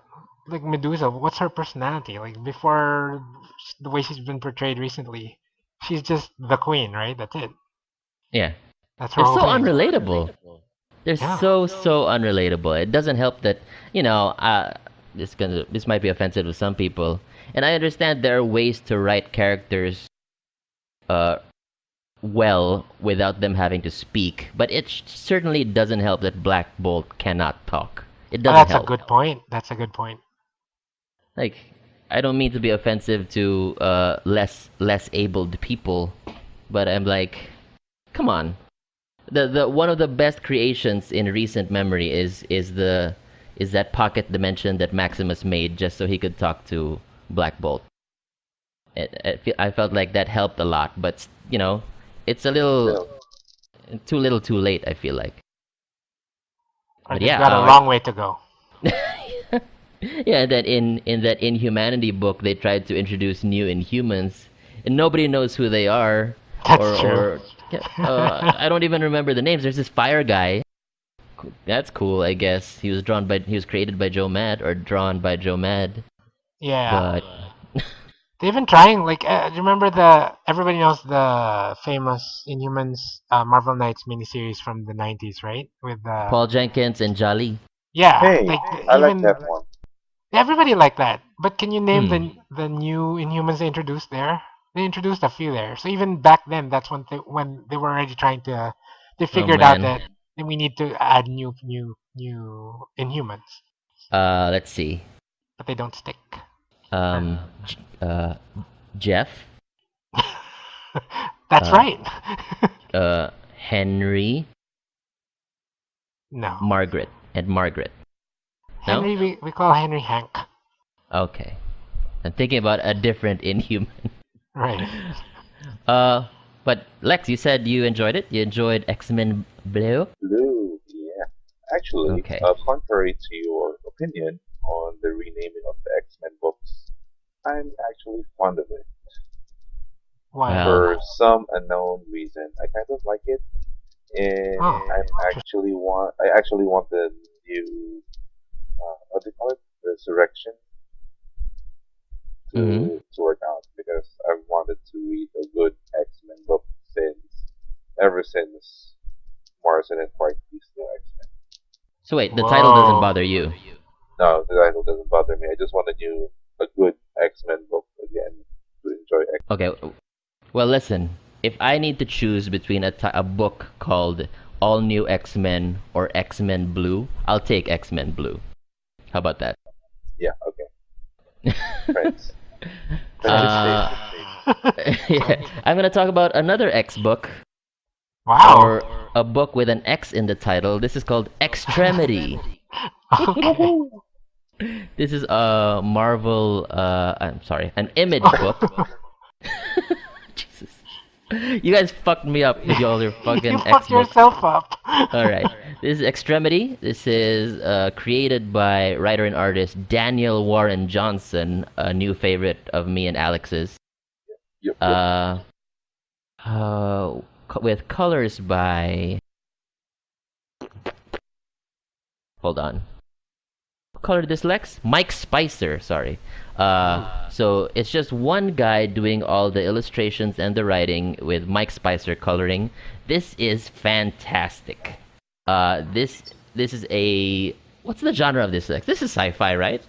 Medusa, what's her personality? Like before the way she's been portrayed recently, she's just the queen, right? That's it. Yeah, That's her they're whole so thing. unrelatable. They're Yeah. so unrelatable. It doesn't help that you know. This might be offensive to some people, and I understand there are ways to write characters uh well without them having to speak, but it certainly doesn't help that Black Bolt cannot talk. It Oh, doesn't that's a help. good point. That's a good point. Like, I don't mean to be offensive to less abled people, but I'm like, come on. The one of the best creations in recent memory is that pocket dimension that Maximus made just so he could talk to Black Bolt. I felt like that helped a lot, but it's a little Still, too little, too late. I feel like, Or but they've yeah, got a long way to go. yeah. That in that Inhumanity book, they tried to introduce new Inhumans, and nobody knows who they are, That's true. or yeah, I don't even remember the names. There's this fire guy. That's cool, I guess. He was created by Joe Mad or drawn by Joe Mad, Yeah. but They've been trying. Like, do you remember the everybody knows the famous Inhumans Marvel Knights miniseries from the '90s, right? With Paul Jenkins and Jolly. yeah, hey, like I like even that one. everybody like that. But can you name Hmm. the new Inhumans they introduced there? They introduced a few there. So even back then, that's when they were already trying to. They Oh figured out man. that we need to add new Inhumans, Let's see. but they don't stick. Um, J- uh, Jeff. That's Uh, right. Henry, No, Margaret, and Margaret. No? Henry. We call Henry Hank. Okay. I'm thinking about a different Inhuman. Right. uh, but Lex, you said you enjoyed it. You enjoyed X-Men Blue. Blue, yeah. Actually, Okay. contrary to your opinion on the renaming of the X-Men books, I'm actually fond of it. Why? Well, For some unknown reason, I kind of like it, and Oh, interesting. I actually want the new, what do you call it? Resurrection mm-hmm. to work out because I've wanted to read a good X-Men book ever since Morrison and Quietly's new X-Men. So wait, the title doesn't Whoa. bother you. No, the title doesn't bother me. I just want a good X-Men book again to enjoy Okay. Well, listen. If I need to choose between a book called All New X-Men or X-Men Blue. I'll take X-Men Blue. How about that? Yeah, okay. Friends. Friendship state. uh, yeah, I'm gonna talk about another X book, Wow. or a book with an X in the title. This is called Extremity. Okay. Woohoo! This is a Marvel, I'm sorry, an Image book. Jesus. You guys fucked me up with all your You fucking X fucked books. yourself up. Alright. This is Extremity. This is created by writer and artist Daniel Warren Johnson, a new favorite of me and Alex's. Yep, yep. Uh, with colors by. Hold on. Color this, Lex? Mike Spicer, sorry. So it's just one guy doing all the illustrations and the writing with Mike Spicer coloring. This is fantastic. This is a what's the genre of this, Lex? This is sci-fi, right?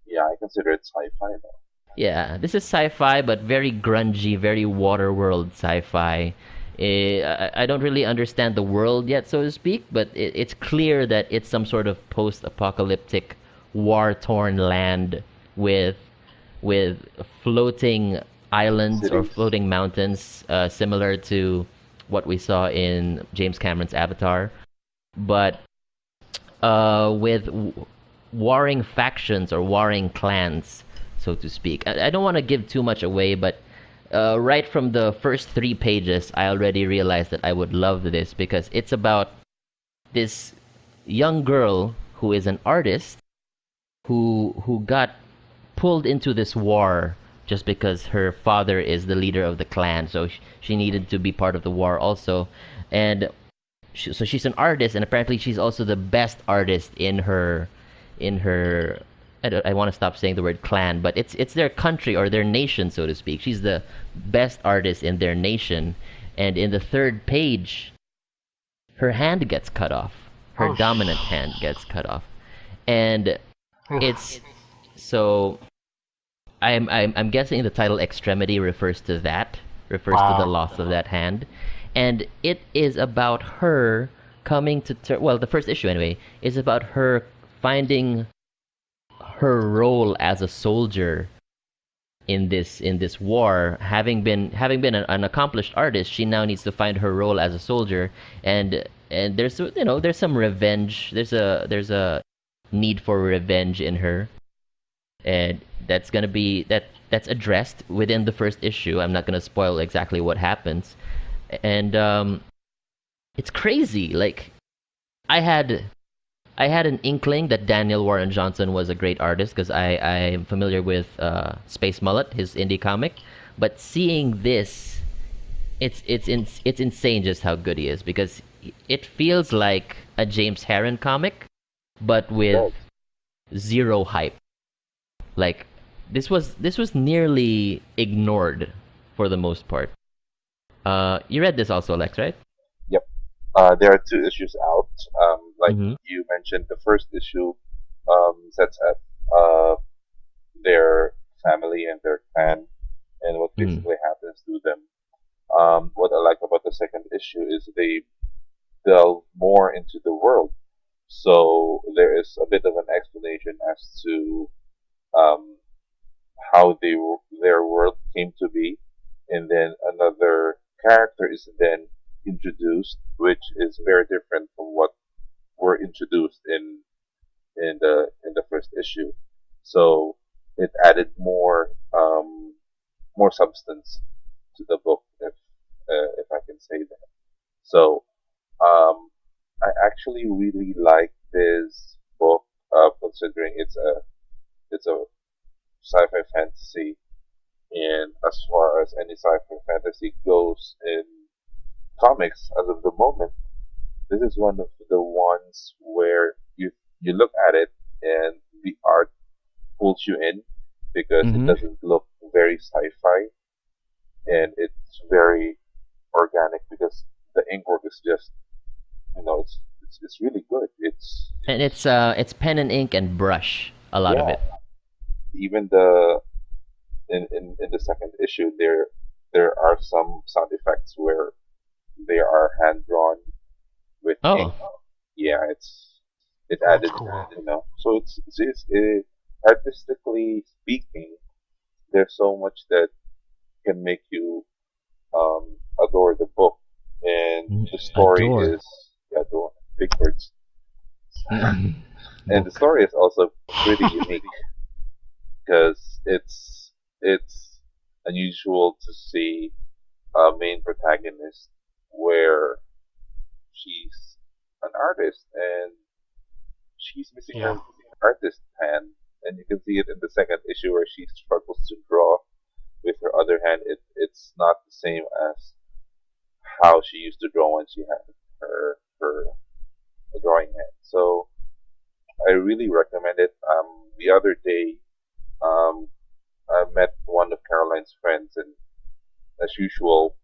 Yeah, I consider it sci-fi though. Yeah, this is sci-fi, but very grungy, very waterworld sci-fi. I don't really understand the world yet, so to speak, but it's clear that it's some sort of post-apocalyptic, war-torn land with with floating islands or Cities. floating mountains, similar to what we saw in James Cameron's Avatar, but with warring factions or warring clans, so to speak. I don't want to give too much away, but right from the first 3 pages, I already realized that I would love this because it's about this young girl who is an artist who got pulled into this war just because her father is the leader of the clan, so she needed to be part of the war also, and so she's an artist, and apparently she's also the best artist in her. I want to stop saying the word clan, but it's their country or their nation, so to speak. She's the best artist in their nation, and in the third page, her hand gets cut off. Her Oh, dominant hand gets cut off, and ugh. it's so. I'm guessing the title Extremity refers to that, refers to the Wow. loss of that hand, and it is about her coming to well, the first issue anyway is about her finding her role as a soldier in this war. Having been an accomplished artist, she now needs to find her role as a soldier, and there's some revenge. There's a need for revenge in her, and that's addressed within the first issue. I'm not gonna spoil exactly what happens, and it's crazy. Like I had I had an inkling that Daniel Warren Johnson was a great artist because I am familiar with Space Mullet, his indie comic, but seeing this, it's insane just how good he is because it feels like a James Herron comic, but It with does. zero hype. Like this was nearly ignored for the most part. You read this also, Lex, right? Yep. There are two issues out. Like Mm-hmm. you mentioned, the first issue sets up their family and their clan and what Mm-hmm. basically happens to them. What I like about the second issue is they delve more into the world. So there is a bit of an explanation as to um, how their world came to be, and then another character is then introduced, which is very different from what were introduced in the first issue. So it added more substance to the book, if I can say that. So um, I actually really like this book, considering it's a sci-fi fantasy, and as far as any sci-fi fantasy goes in comics, as of the moment, this is one of the ones where you look at it and the art pulls you in because it Mm-hmm. doesn't look very sci-fi, and it's very organic because the ink work is just it's really good. And it's pen and ink and brush, a lot of Yeah, it. even in the second issue there are some sound effects where they are hand drawn, with ink. Oh. Yeah, it That's added, cool. so artistically speaking, there's so much that can make you adore the book, and the story Adore. is, yeah, adore, big words, and the Book. story is also pretty unique because it's unusual to see a main protagonist where she's an artist and she's missing Yeah. her artist hand, and you can see it in the second issue where she struggles to draw with her other hand. It's not the same as how she used to draw when she had her drawing hand. So I really recommend it. The other day, um, I met one of Caroline's friends, and as usual,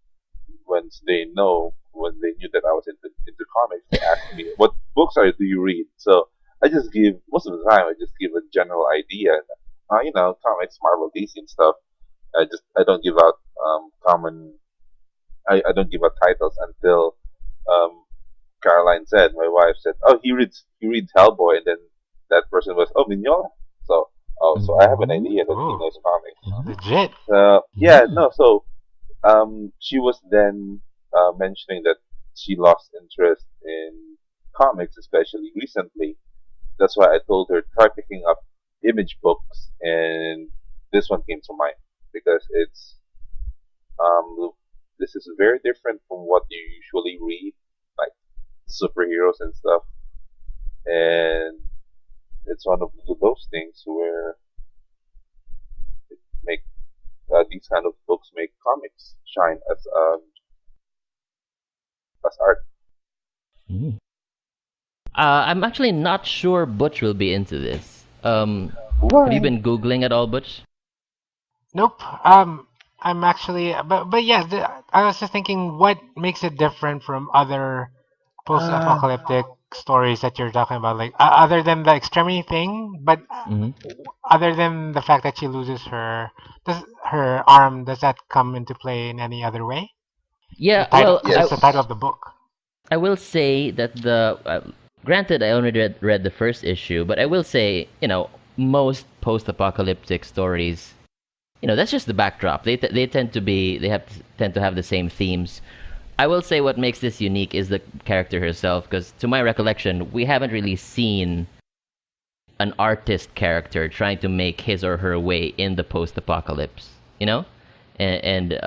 when they knew that I was into comics, they asked me, "What books do you read?" So I just give most of the time I just give a general idea, comics, Marvel, DC, and stuff. I don't give out common. I don't give out titles until um, Caroline said, my wife said, "Oh, he reads Hellboy," and then that person was, "Oh, Mignola." So I have an idea that he Ooh, knows comics. legit. Yeah, no. So she was then mentioning that she lost interest in comics, especially recently. That's why I told her try picking up image books, and this one came to mind because um, this is very different from what you usually read, like superheroes and stuff, and it's one of those things where make these kind of books make comics shine as art. Mm. I'm actually not sure Butch will be into this. Have you What? been Googling at all, Butch? Nope. I'm actually, but yeah, I was just thinking, what makes it different from other Uh, post-apocalyptic stories that you're talking about, like other than the extremity thing, but Hmm. other than the fact that she loses her arm, does that come into play in any other way? The Yeah, title, well, because yes. it's the title of the book. I will say that granted, I only read the first issue, but I will say, most post-apocalyptic stories, that's just the backdrop. They tend to have the same themes. I will say what makes this unique is the character herself, because to my recollection, we haven't really seen an artist character trying to make his or her way in the post-apocalypse, you know, and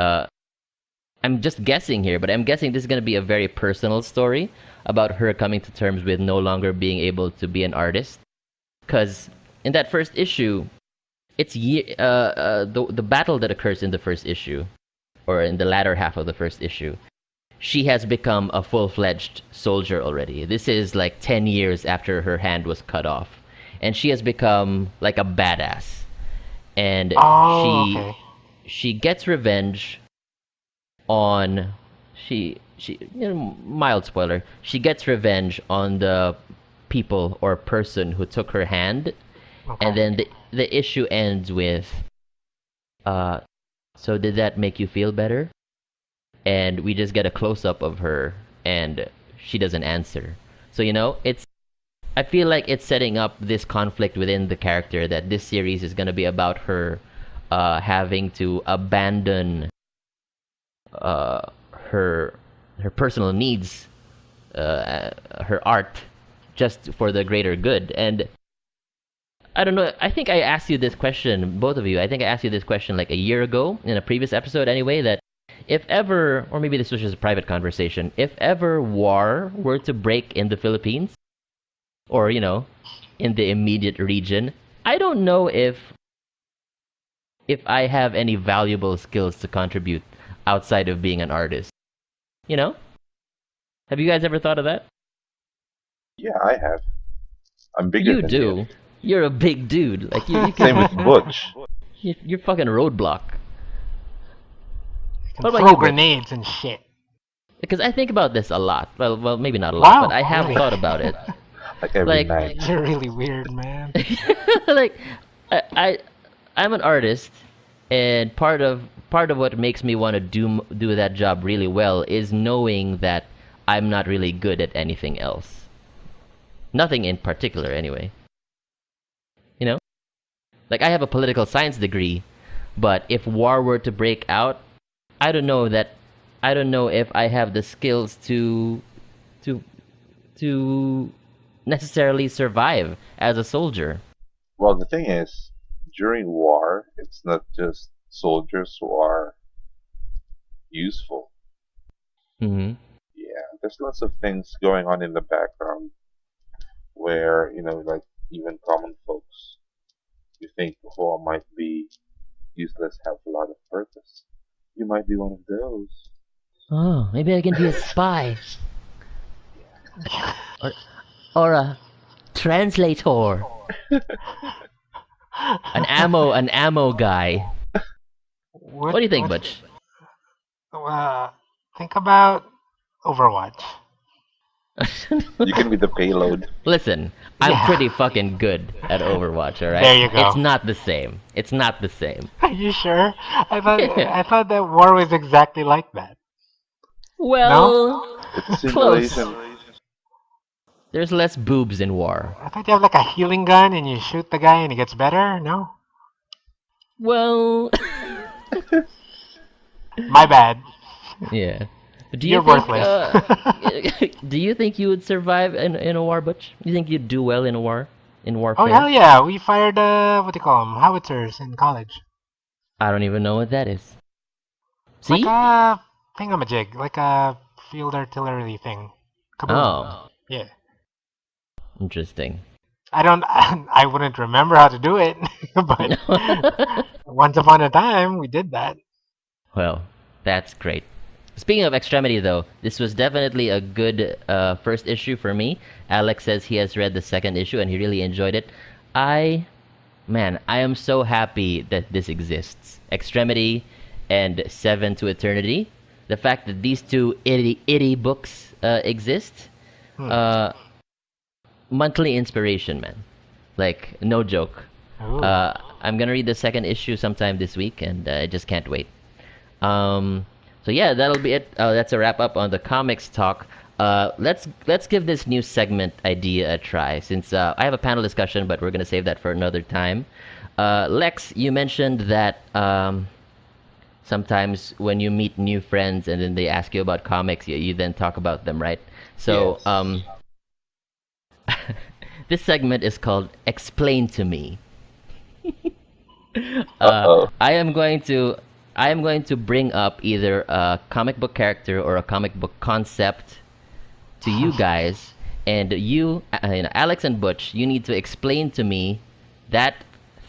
I'm just guessing here, but I'm guessing this is going to be a very personal story about her coming to terms with no longer being able to be an artist. Because in that first issue, the battle that occurs in the first issue, or in the latter half of the first issue, she has become a full-fledged soldier already. This is like 10 years after her hand was cut off, and she has become like a badass. And Oh, she okay. she gets revenge on mild spoiler, she gets revenge on the people or person who took her hand, and Okay. then the issue ends with uh so did that make you feel better? And we just get a close up of her, and she doesn't answer. So it's I feel like it's setting up this conflict within the character, that this series is going to be about her having to abandon uh, her her personal needs, her art, just for the greater good. And I don't know. I think I asked you this question, both of you. I think I asked you this question like a year ago in a previous episode, anyway. That if ever, or maybe this was just a private conversation, if ever war were to break in the Philippines, or in the immediate region, I don't know if I have any valuable skills to contribute outside of being an artist. You know? Have you guys ever thought of that? Yeah, I have. I'm bigger You than you. do. You're a big dude. Like you Same can with Butch. you're fucking roadblock. Can What about throw you, Butch? grenades and shit. Because I think about this a lot. Well, maybe not a lot, but Wow, I have really? thought about it. Like every Like, night. You're really weird, man. like I, I I'm an artist, and part of what makes me want to do that job really well is knowing that I'm not really good at anything else. Nothing in particular, anyway. You know? Like, I have a political science degree, but if war were to break out, I don't know that. I don't know if I have the skills to to necessarily survive as a soldier. Well, the thing is, during war, it's not just soldiers who are useful. Hmm. Yeah, there's lots of things going on in the background where, like even common folks, you think, oh, I might be useless, have a lot of purpose. You might be one of those. Oh, maybe I can be a spy or or a translator, an ammo guy. What do you think, What's Butch? uh, think about Overwatch. You can be the payload. Listen, I'm Yeah. pretty fucking good at Overwatch, alright? There you It's go. not the same. It's not the same. Are you sure? I thought that war was exactly like that. No? Well, It's a close. simulation. There's less boobs in war. I thought you have like a healing gun and you shoot the guy and he gets better. No? Well, My bad. yeah. Do you You're think worthless. do you think you would survive in a war, Butch? You think you'd do well in a war? In Oh warfare? hell yeah! We fired what do you call them? Howitzers in college. I don't even know what that is. Like See? a thingamajig, like a field artillery thing. Kaboom. Oh, Yeah. interesting. I don't. I wouldn't remember how to do it, but once upon a time we did that. Well, that's great. Speaking of Extremity, though, this was definitely a good first issue for me. Alex says he has read the second issue and he really enjoyed it. I, man, I am so happy that this exists. Extremity and Seven to Eternity. The fact that these two itty books exist. Hmm. Monthly inspiration, man. Like, no joke. Ooh. I'm gonna read the second issue sometime this week, and I just can't wait. So yeah, that'll be it. That's a wrap up on the comics talk. Let's give this new segment idea a try. Since I have a panel discussion, but we're gonna save that for another time. Lex, you mentioned that sometimes when you meet new friends and then they ask you about comics, you then talk about them, right? So Yes. this segment is called "Explain to Me." Uh-oh. I am going to bring up either a comic book character or a comic book concept to you guys, and Alex and Butch, you need to explain to me that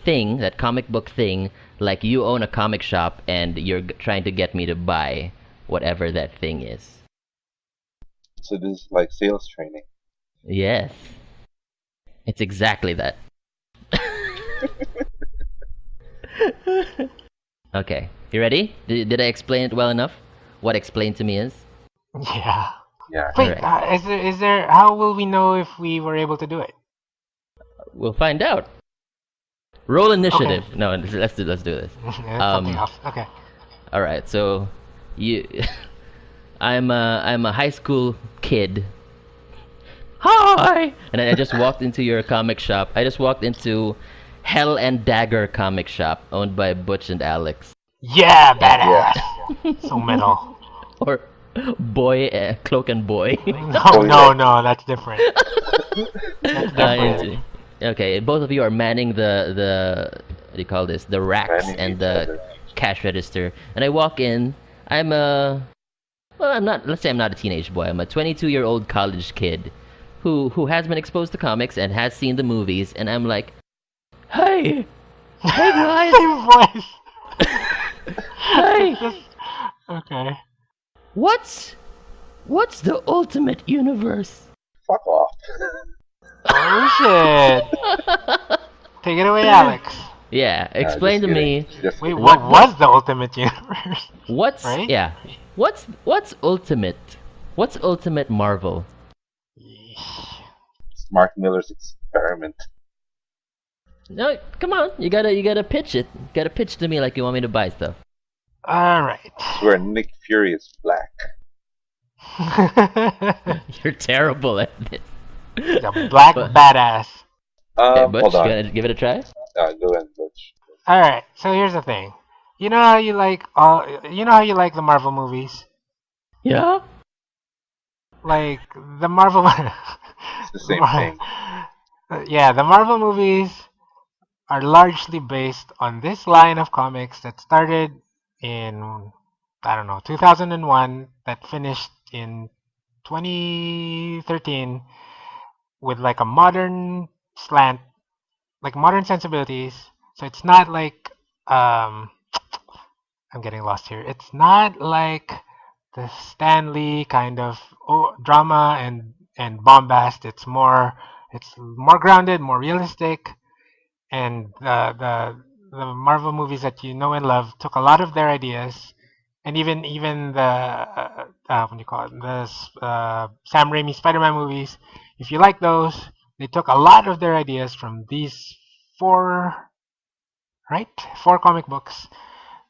thing, that comic book thing, like you own a comic shop and you're trying to get me to buy whatever that thing is. So this is like sales training. Yes, it's exactly that. Okay, you ready? Did I explain it well enough? What explain to me is? Yeah. Yeah. Wait. Alright, Is there? How will we know if we were able to do it? we'll find out. Roll Okay. initiative. No, let's do this. That's something else. Okay. All right, so you, I'm a high school kid. Hi, and I just walked into your comic shop. I just walked into Hell and Dagger comic shop owned by Butch and Alex, Yeah, Yeah. badass. So metal. or Cloak and Boy. No, Oh, no, yeah. no. That's different. That's different. into- okay, both of you are manning the what do you call this? The racks Manning and each the other. cash register, and I walk in. I'm a well, I'm not. Let's say I'm not a teenage boy. I'm a 22-year-old college kid, who has been exposed to comics and has seen the movies, and I'm like, hey, hey guys, Same voice. hey, Just okay. what's the Ultimate Universe? Fuck off. Oh shit. Take it away, Alex. Yeah, Nah, explain just to kidding. me Just Wait, kidding. what was the Ultimate Universe? what's Right? yeah, what's Ultimate? What's Ultimate Marvel? It's Mark Miller's experiment. No, come on, you gotta pitch it. You gotta pitch to me like you want me to buy stuff. All right. Where Nick Fury is black. You're terrible at this. The black But badass. okay, Hold Butch, on. gonna give it a try? Go ahead, Butch. All right. So here's the thing. You know how you like all. You know how you like the Marvel movies. Yeah. Like the Marvel. It's the same thing. Yeah, the Marvel movies are largely based on this line of comics that started in, I don't know, 2001, that finished in 2013 with like a modern slant, like modern sensibilities. So it's not like um I'm getting lost here. It's not like the Stan Lee kind of drama and bombast. It's more grounded, more realistic, and the Marvel movies that you know and love took a lot of their ideas, and even the what do you call it, the Sam Raimi Spider-Man movies. If you like those, they took a lot of their ideas from these four, right? Four comic books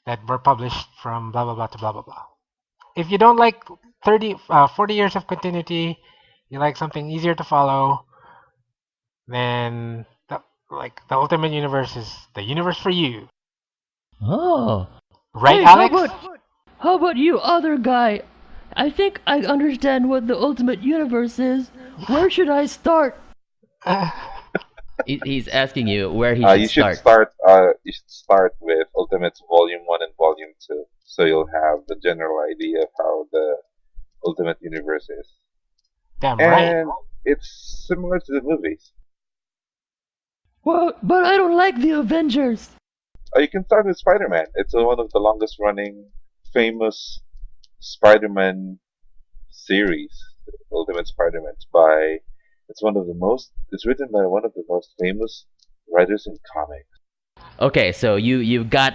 that were published from blah blah blah to blah blah blah. If you don't like 40 years of continuity, you like something easier to follow, then the Ultimate Universe is the universe for you. Oh. Right, Hey, Alex? how about you, other guy? I think I understand what the ultimate universe is. Where should I start? Uh, He's asking you where he should You should start. start. You should start with Ultimates Volume One and Volume Two, so you'll have the general idea of how the Ultimate Universe is, damn right. and it's similar to the movies. Well, but I don't like the Avengers. You can start with Spider-Man. It's one of the longest running, famous Spider-Man series, Ultimate Spider-Man. It's one of the most. It's written by one of the most famous writers in comics. Okay, so you've got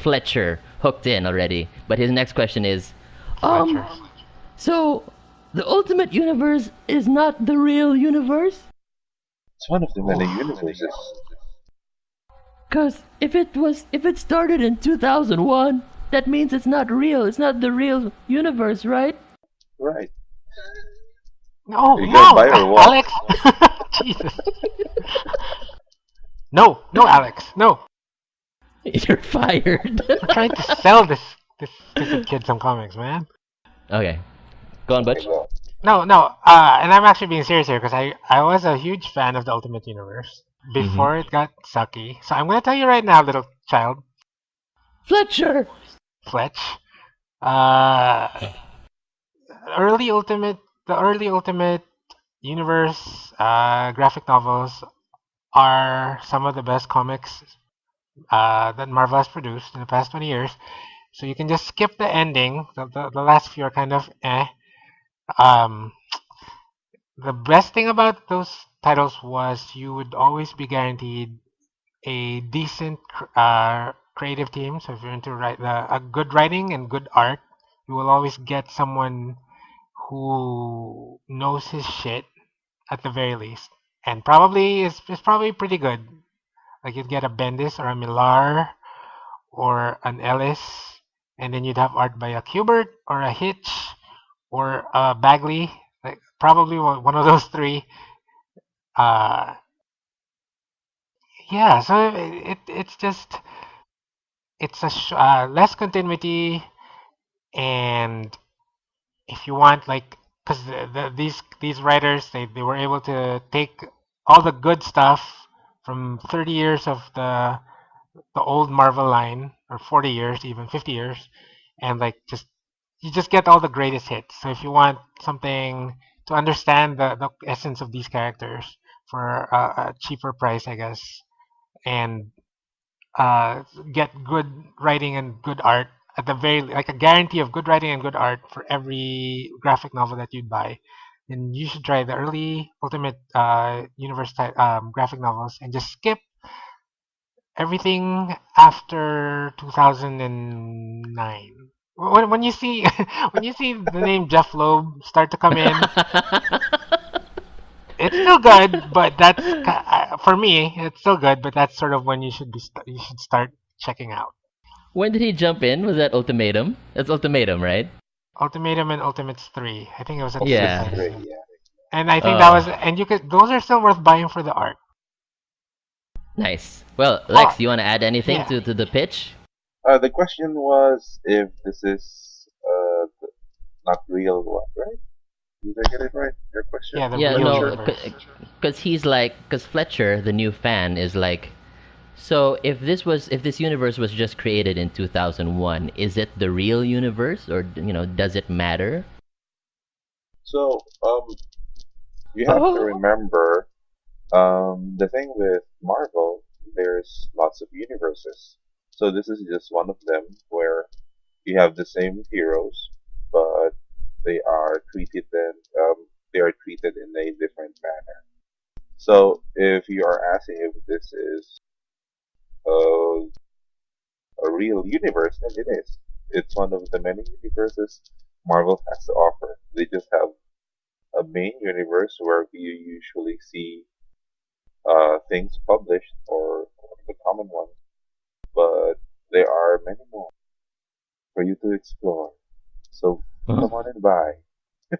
Fletcher hooked in already. But his next question is, Fletcher. so the ultimate universe is not the real universe? It's one of the many Oof. universes. Cause if it started in 2001, that means it's not real. It's not the real universe, right? Right. No, Are you gonna buy no, or what? Alex. Jesus. No, no, Alex. No. You're fired. I'm trying to sell this stupid kid some comics, man. Okay, go on, Okay, Butch. go. No, no. And I'm actually being serious here because I was a huge fan of the Ultimate Universe Mm-hmm. before it got sucky. So I'm gonna tell you right now, little child, Fletcher. Fletch. Uh, early Ultimate, the early Ultimate Universe graphic novels are some of the best comics that Marvel has produced in the past 20 years. So you can just skip the ending. The last few are kind of eh. Um, the best thing about those titles was you would always be guaranteed a decent creative team. So if you're into a good writing and good art, you will always get someone who knows his shit at the very least, and probably is probably pretty good. Like you'd get a Bendis or a Millar or an Ellis, and then you'd have art by a Kubert or a Hitch or a Bagley. Like probably one of those three. Uh, yeah. So it's just it's less continuity, and if you want like because these writers they were able to take all the good stuff from 30 years of the old Marvel line, or 40 years, even 50 years, and like just you just get all the greatest hits. So if you want something to understand the essence of these characters for a cheaper price, I guess, and uh, get good writing and good art at the very like a guarantee of good writing and good art for every graphic novel that you'd buy, then you should try the early Ultimate Universe type graphic novels and just skip everything after 2009. When you see when you see the name Jeff Loeb start to come in, it's still good, but for me, it's still good, but that's sort of when you should start checking out. When did he jump in? Was that Ultimatum? That's Ultimatum, right? Ultimatum and Ultimates 3. I think it was at the same Ultimates Yeah. time. 3, yeah. And I think that Uh, was, and you could, those are still worth buying for the art. nice. Well, Oh, Lex, you want to add anything yeah. to the pitch? The question was if this is not real, what, right? Did I get it right? Your question, Yeah, the Yeah, real no, Fletcher? universe. because he's like, because Fletcher, the new fan, is like, so if this universe was just created in 2001, is it the real universe, or does it matter? So, you have to Oh, remember, the thing with Marvel, there's lots of universes. So this is just one of them where you have the same heroes, but they are treated in, they are treated in a different manner. So if you are asking if this is uh, a real universe, then it is. It's one of the many universes Marvel has to offer. They just have a main universe where you usually see things published or the common ones, but there are many more for you to explore. So huh? come on and buy.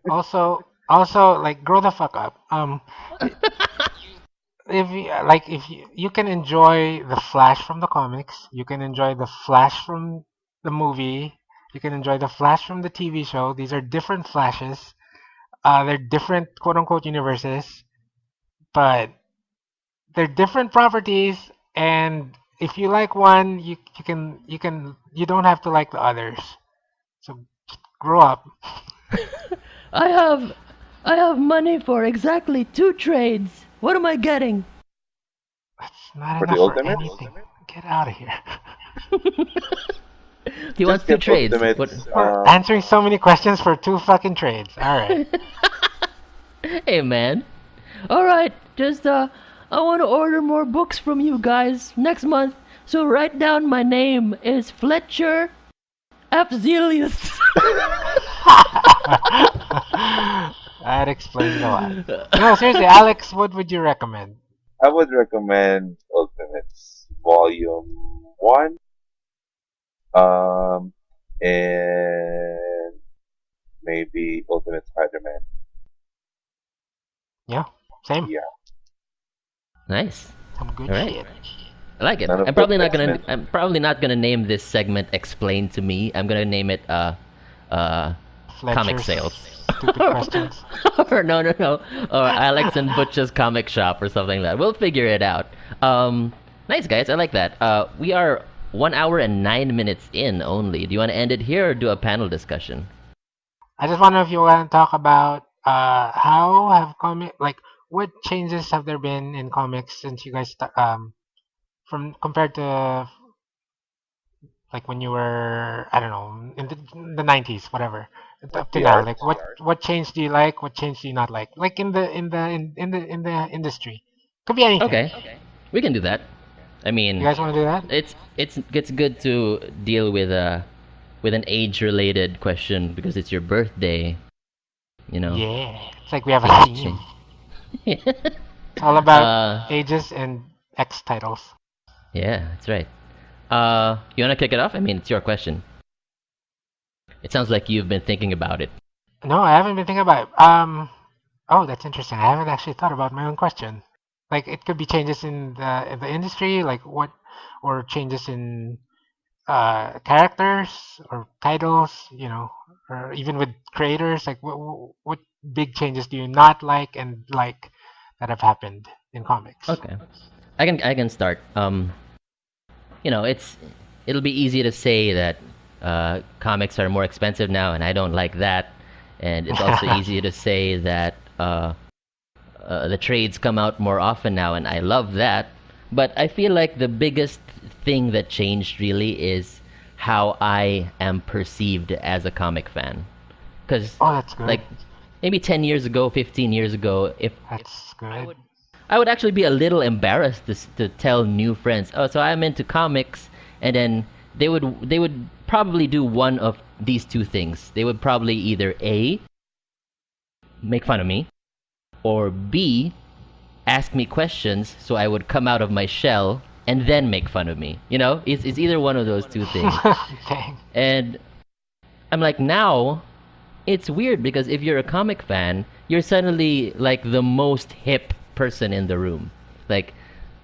Also, like, grow the fuck up. If you, like, if you can enjoy the Flash from the comics, you can enjoy the Flash from the movie, you can enjoy the Flash from the TV show. These are different Flashes. They're different quote unquote universes, but they're different properties. And if you like one, you don't have to like the others. So grow up. I have, I have money for exactly 2 trades. What am I getting? That's not For the enough for Ultimates, anything. Get out of here. He wants just two get trades. What? Ultimates. For answering so many questions for two fucking trades. All right. Hey man. All right, just I want to order more books from you guys next month. So write down my name is Fletcher Afzelius. That explains a lot. No, seriously, Alex, what would you recommend? I would recommend Ultimates Volume 1, um, and maybe Ultimate Spider-Man. Yeah, same. Yeah, Nice. Some good All right. shit. I like it. none of I'm those probably not gonna. X-Men. I'm probably not gonna name this segment "Explain to Me." I'm gonna name it uh, comic Fletcher's sales. stupid questions. Or no, or Alex and Butch's comic shop or something like that. We'll figure it out. Nice guys, I like that. We are 1 hour and 9 minutes in only. Do you want to end it here or do a panel discussion? I just wonder if you want to talk about how have what changes have there been in comics since you guys from compared to like when you were, I don't know, in the 90s, whatever, Like up to the now. art. Like what change do you like? What change do you not like in the industry? Could be anything. Okay, we can do that. I You mean, guys want to do that? it's good to deal with an age-related question because it's your birthday. You know, Yeah, it's like we have a things theme. change. It's all about uh, ages and X titles. yeah, that's right. You wanna kick it off? I mean, it's your question. It sounds like you've been thinking about it. No, I haven't been thinking about it. Oh, that's interesting. I haven't actually thought about my own question. Like it could be changes in the industry, like what, or changes in characters or titles, or even with creators. Like what big changes do you not like and like that have happened in comics? Okay, I can start. It'll be easy to say that comics are more expensive now, and I don't like that. And it's also easy to say that the trades come out more often now, and I love that. But I feel like the biggest thing that changed really is how I am perceived as a comic fan. Because, Oh, that's good. like, maybe 10 years ago, 15 years ago, if That's I good. would I would actually be a little embarrassed to tell new friends, oh, so I'm into comics, and then they would probably do one of these two things. They would probably either A, make fun of me, or B, ask me questions so I would come out of my shell and then make fun of me. It's either one of those two things. Dang. And I'm like, now it's weird because if you're a comic fan, you're suddenly like the most hip person in the room. Like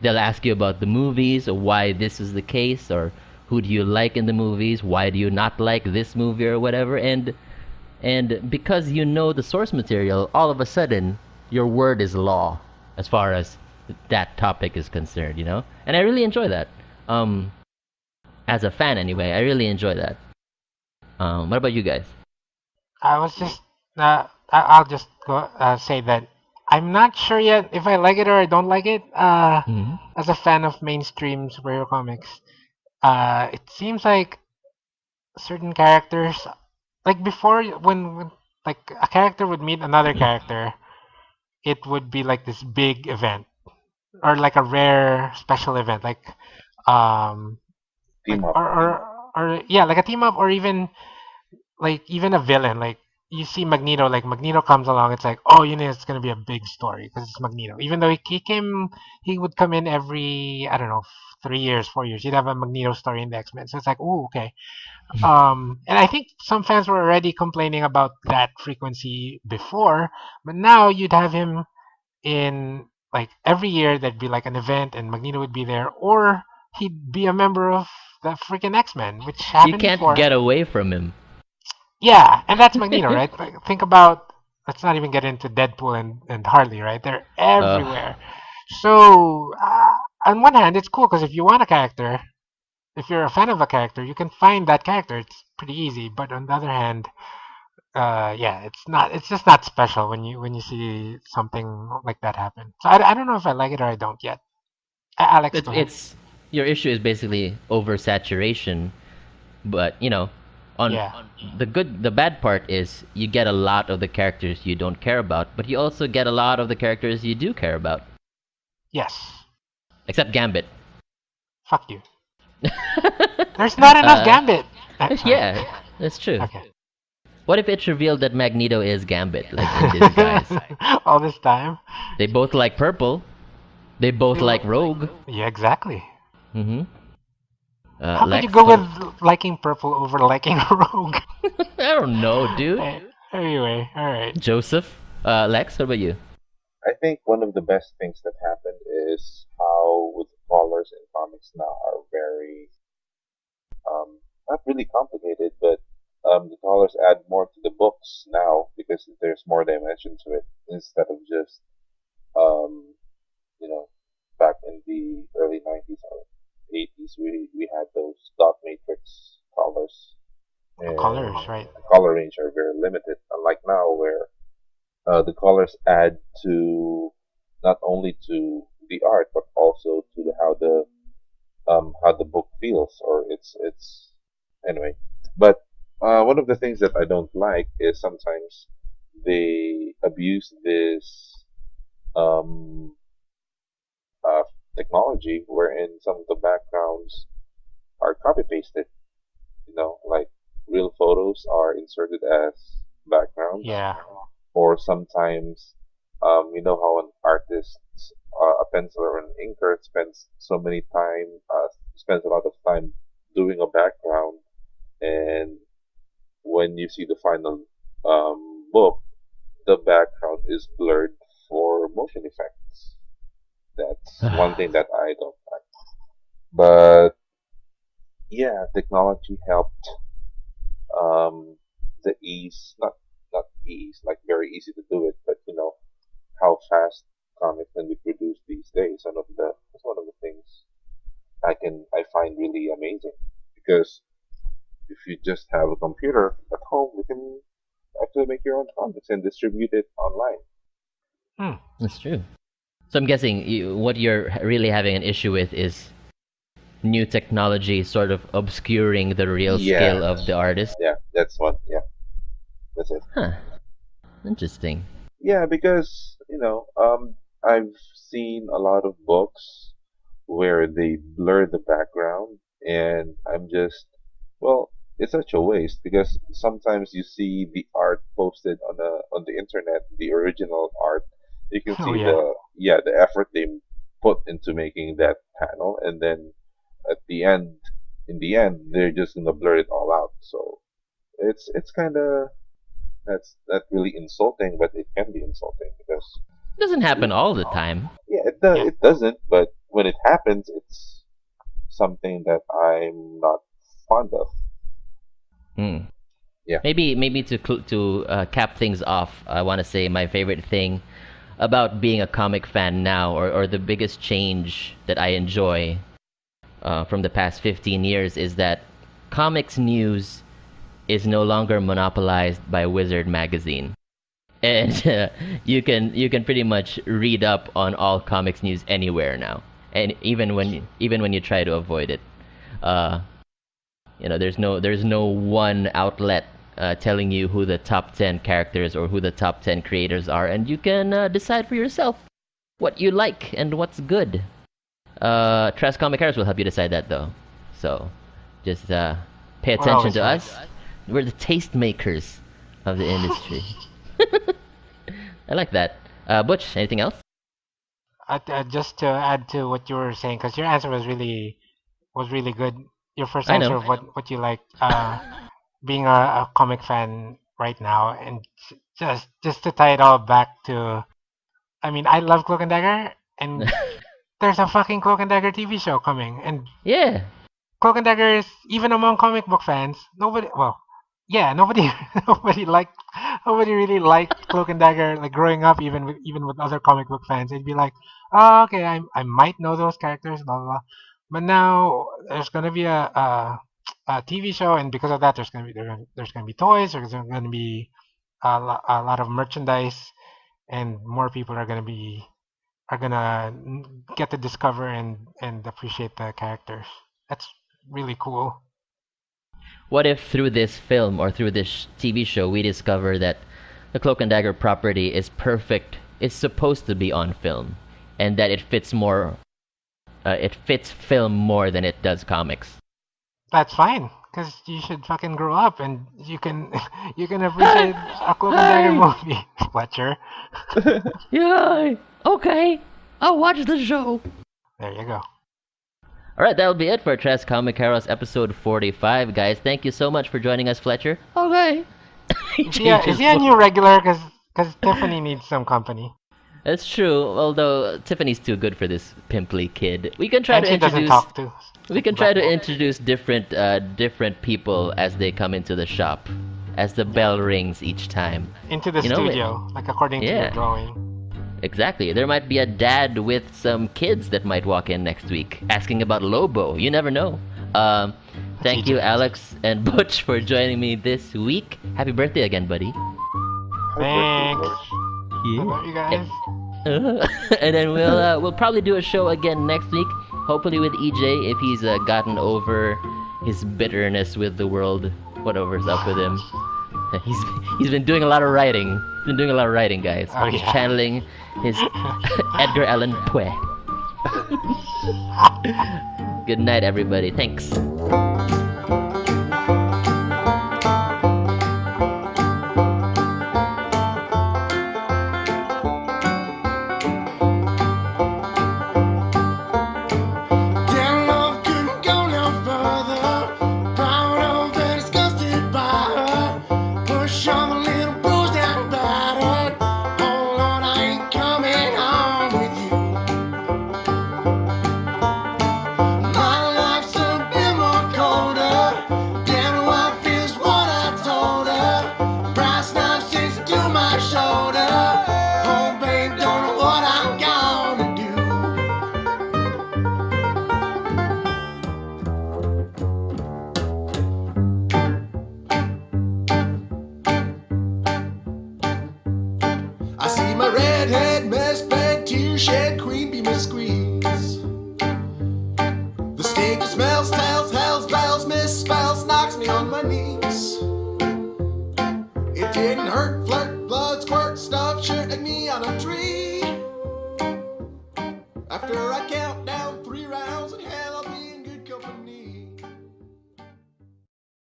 they'll ask you about the movies or why this is the case or who do you like in the movies, why do you not like this movie or whatever, and because you know the source material, all of a sudden your word is law as far as that topic is concerned, you know? And I really enjoy that. Um as a fan anyway, I really enjoy that. What about you guys? I was just I'll just go say that I'm not sure yet if I like it or I don't like it. Mhm. As a fan of mainstream superhero comics, it seems like certain characters, like before, when like a character would meet another character, it would be like this big event or like a rare special event, um, like Team up. or yeah, like a team up or even a villain. Like you see Magneto, like Magneto comes along, it's like, oh, you know, it's gonna be a big story because it's Magneto. Even though he would come in every I don't know 3 years, 4 years. You'd have a Magneto story in the X-Men, so it's like, oh, okay. And I think some fans were already complaining about that frequency before, but now you'd have him in like every year there'd be like an event and Magneto would be there, or he'd be a member of the freaking X-Men, which You happened can't before. get away from him. Yeah, and that's Magneto, right? Like, think about let's not even get into Deadpool and Harley, right? They're uh everywhere. So on one hand, it's cool because if you want a character, if you're a fan of a character, you can find that character. It's pretty easy. But on the other hand, yeah, it's not. It's just not special when you see something like that happen. So I don't know if I like it or I don't yet. Alex, it's go ahead. it's your issue is basically oversaturation, but you know, Yeah. on the bad part is you get a lot of the characters you don't care about, but you also get a lot of the characters you do care about. Yes. Except Gambit. Fuck you. There's not enough uh Gambit. Sorry. yeah, that's true. Okay. What if it's revealed that Magneto is Gambit, like in disguise? All this time. They both like purple. They both like Rogue. Yeah, exactly. Mm-hmm. How could you Lex, go with liking purple over liking rogue? I don't know, dude. Anyway, all right. Joseph, Lex, what about you? I think one of the best things that happened is how with the colors in comics now are very not really complicated, but the colors add more to the books now because there's more dimension to it instead of just um, you know back in the early 90s or 80s we had those dot matrix colors and Colors, right? the color range are very limited, unlike now where the colors add to not only to the art but also to how the book feels or it's anyway. But one of the things that I don't like is sometimes they abuse this um, uh, technology wherein some of the backgrounds are copy pasted. You know, like real photos are inserted as backgrounds, Yeah. or sometimes you know how an artist, a pencil or an inker spends a lot of time doing a background, and when you see the final book, the background is blurred for motion effects. That's one thing that I don't like. But yeah, technology helped the ease, not ease, like very easy to do it, but you know how fast comics can be produced these days. That's one of the things I find really amazing because if you just have a computer at home, you can actually make your own comics and distribute it online. Hmm. That's true. So I'm guessing what you're really having an issue with is new technology sort of obscuring the real Yeah, skill of the artist. yeah, that's one. Yeah, that's it. Huh. Interesting. Yeah, because I've seen a lot of books where they blur the background, and I'm just, well, it's such a waste because sometimes you see the art posted on the internet, the original art. You can Oh see yeah. the effort they put into making that panel, and then at the end, in the end, they're just gonna blur it all out. So it's kind of That's not really insulting, but it can be insulting because Doesn't y- happen all the time. yeah, Yeah. it doesn't. But when it happens, it's something that I'm not fond of. Hmm. Yeah. Maybe to cap things off, I want to say my favorite thing about being a comic fan now, or the biggest change that I enjoy from the past 15 years, is that comics news is no longer monopolized by Wizard magazine, and you can pretty much read up on all comics news anywhere now, and even when you try to avoid it. Uh, there's no one outlet telling you who the top 10 characters or who the top 10 creators are, and you can decide for yourself what you like and what's good. Trash Comic Heroes will help you decide that, though. So just pay We're attention always to right. us. We're the taste makers of the industry. I like that. Butch, anything else? Just to add to what you were saying, because your answer was really good. Your first I answer know. of what you like, being a comic fan right now, and just to tie it all back to, I mean, I love Cloak and Dagger, and there's a fucking Cloak and Dagger TV show coming, and Yeah. Cloak and Dagger is even among comic book fans. Nobody, well, yeah, nobody, nobody liked, nobody really liked Cloak and Dagger. Like growing up, even with other comic book fans, they'd be like, "Oh, okay, I might know those characters, blah blah." Blah. But now there's gonna be a TV show, and because of that, there's gonna be toys. There's gonna be a lot of merchandise, and more people are gonna get to discover and appreciate the characters. That's really cool. What if through this film or through this TV show we discover that the Cloak and Dagger property is perfect, is supposed to be on film, and that it fits film more than it does comics. That's fine, because you should fucking grow up and you can you can appreciate a Cloak and Dagger Hey! movie, Fletcher. Yeah, okay. I'll watch the show. There you go. All right, that'll be it for Tres Comic Heroes episode 45, guys. Thank you so much for joining us, Fletcher. Okay. He Is he a, changed is his he a voice. new regular? Because Tiffany needs some company, That's true. Although Tiffany's too good for this pimply kid. We can try and to she doesn't introduce talk to. we can try to introduce different people as they come into the shop, as the Yeah, bell rings each time. into the You know, studio, like according to your yeah, drawing. exactly. There might be a dad with some kids that might walk in next week asking about Lobo. You never know. Um, That's thank you, EJ. Alex and Butch, for joining me this week. Happy birthday again, buddy. Happy birthday, Thanks. Bush. I Yeah. love you guys. And then we'll probably do a show again next week. Hopefully with EJ if he's gotten over his bitterness with the world. Whatever's up with him. He's he's been doing a lot of writing. He's been doing a lot of writing, guys. Oh He's yeah. channeling his Edgar Allan Poe. Good night, everybody. Thanks. Damn love couldn't go no further. Proud of and disgusted by her. Push on the little bruised and battered. Oh Lord, I ain't coming home with you. My life's a bit more colder. Damn, what feels what I told her. Brass knife sticks to my shoulder. Oh babe, don't know what I'm gonna do. I see my redhead mess bed, tear shed queen be my squeeze. The stink smells, tells, hells, bells, misspells, knocks me on my knees. It didn't hurt, flirt, blood, squirt.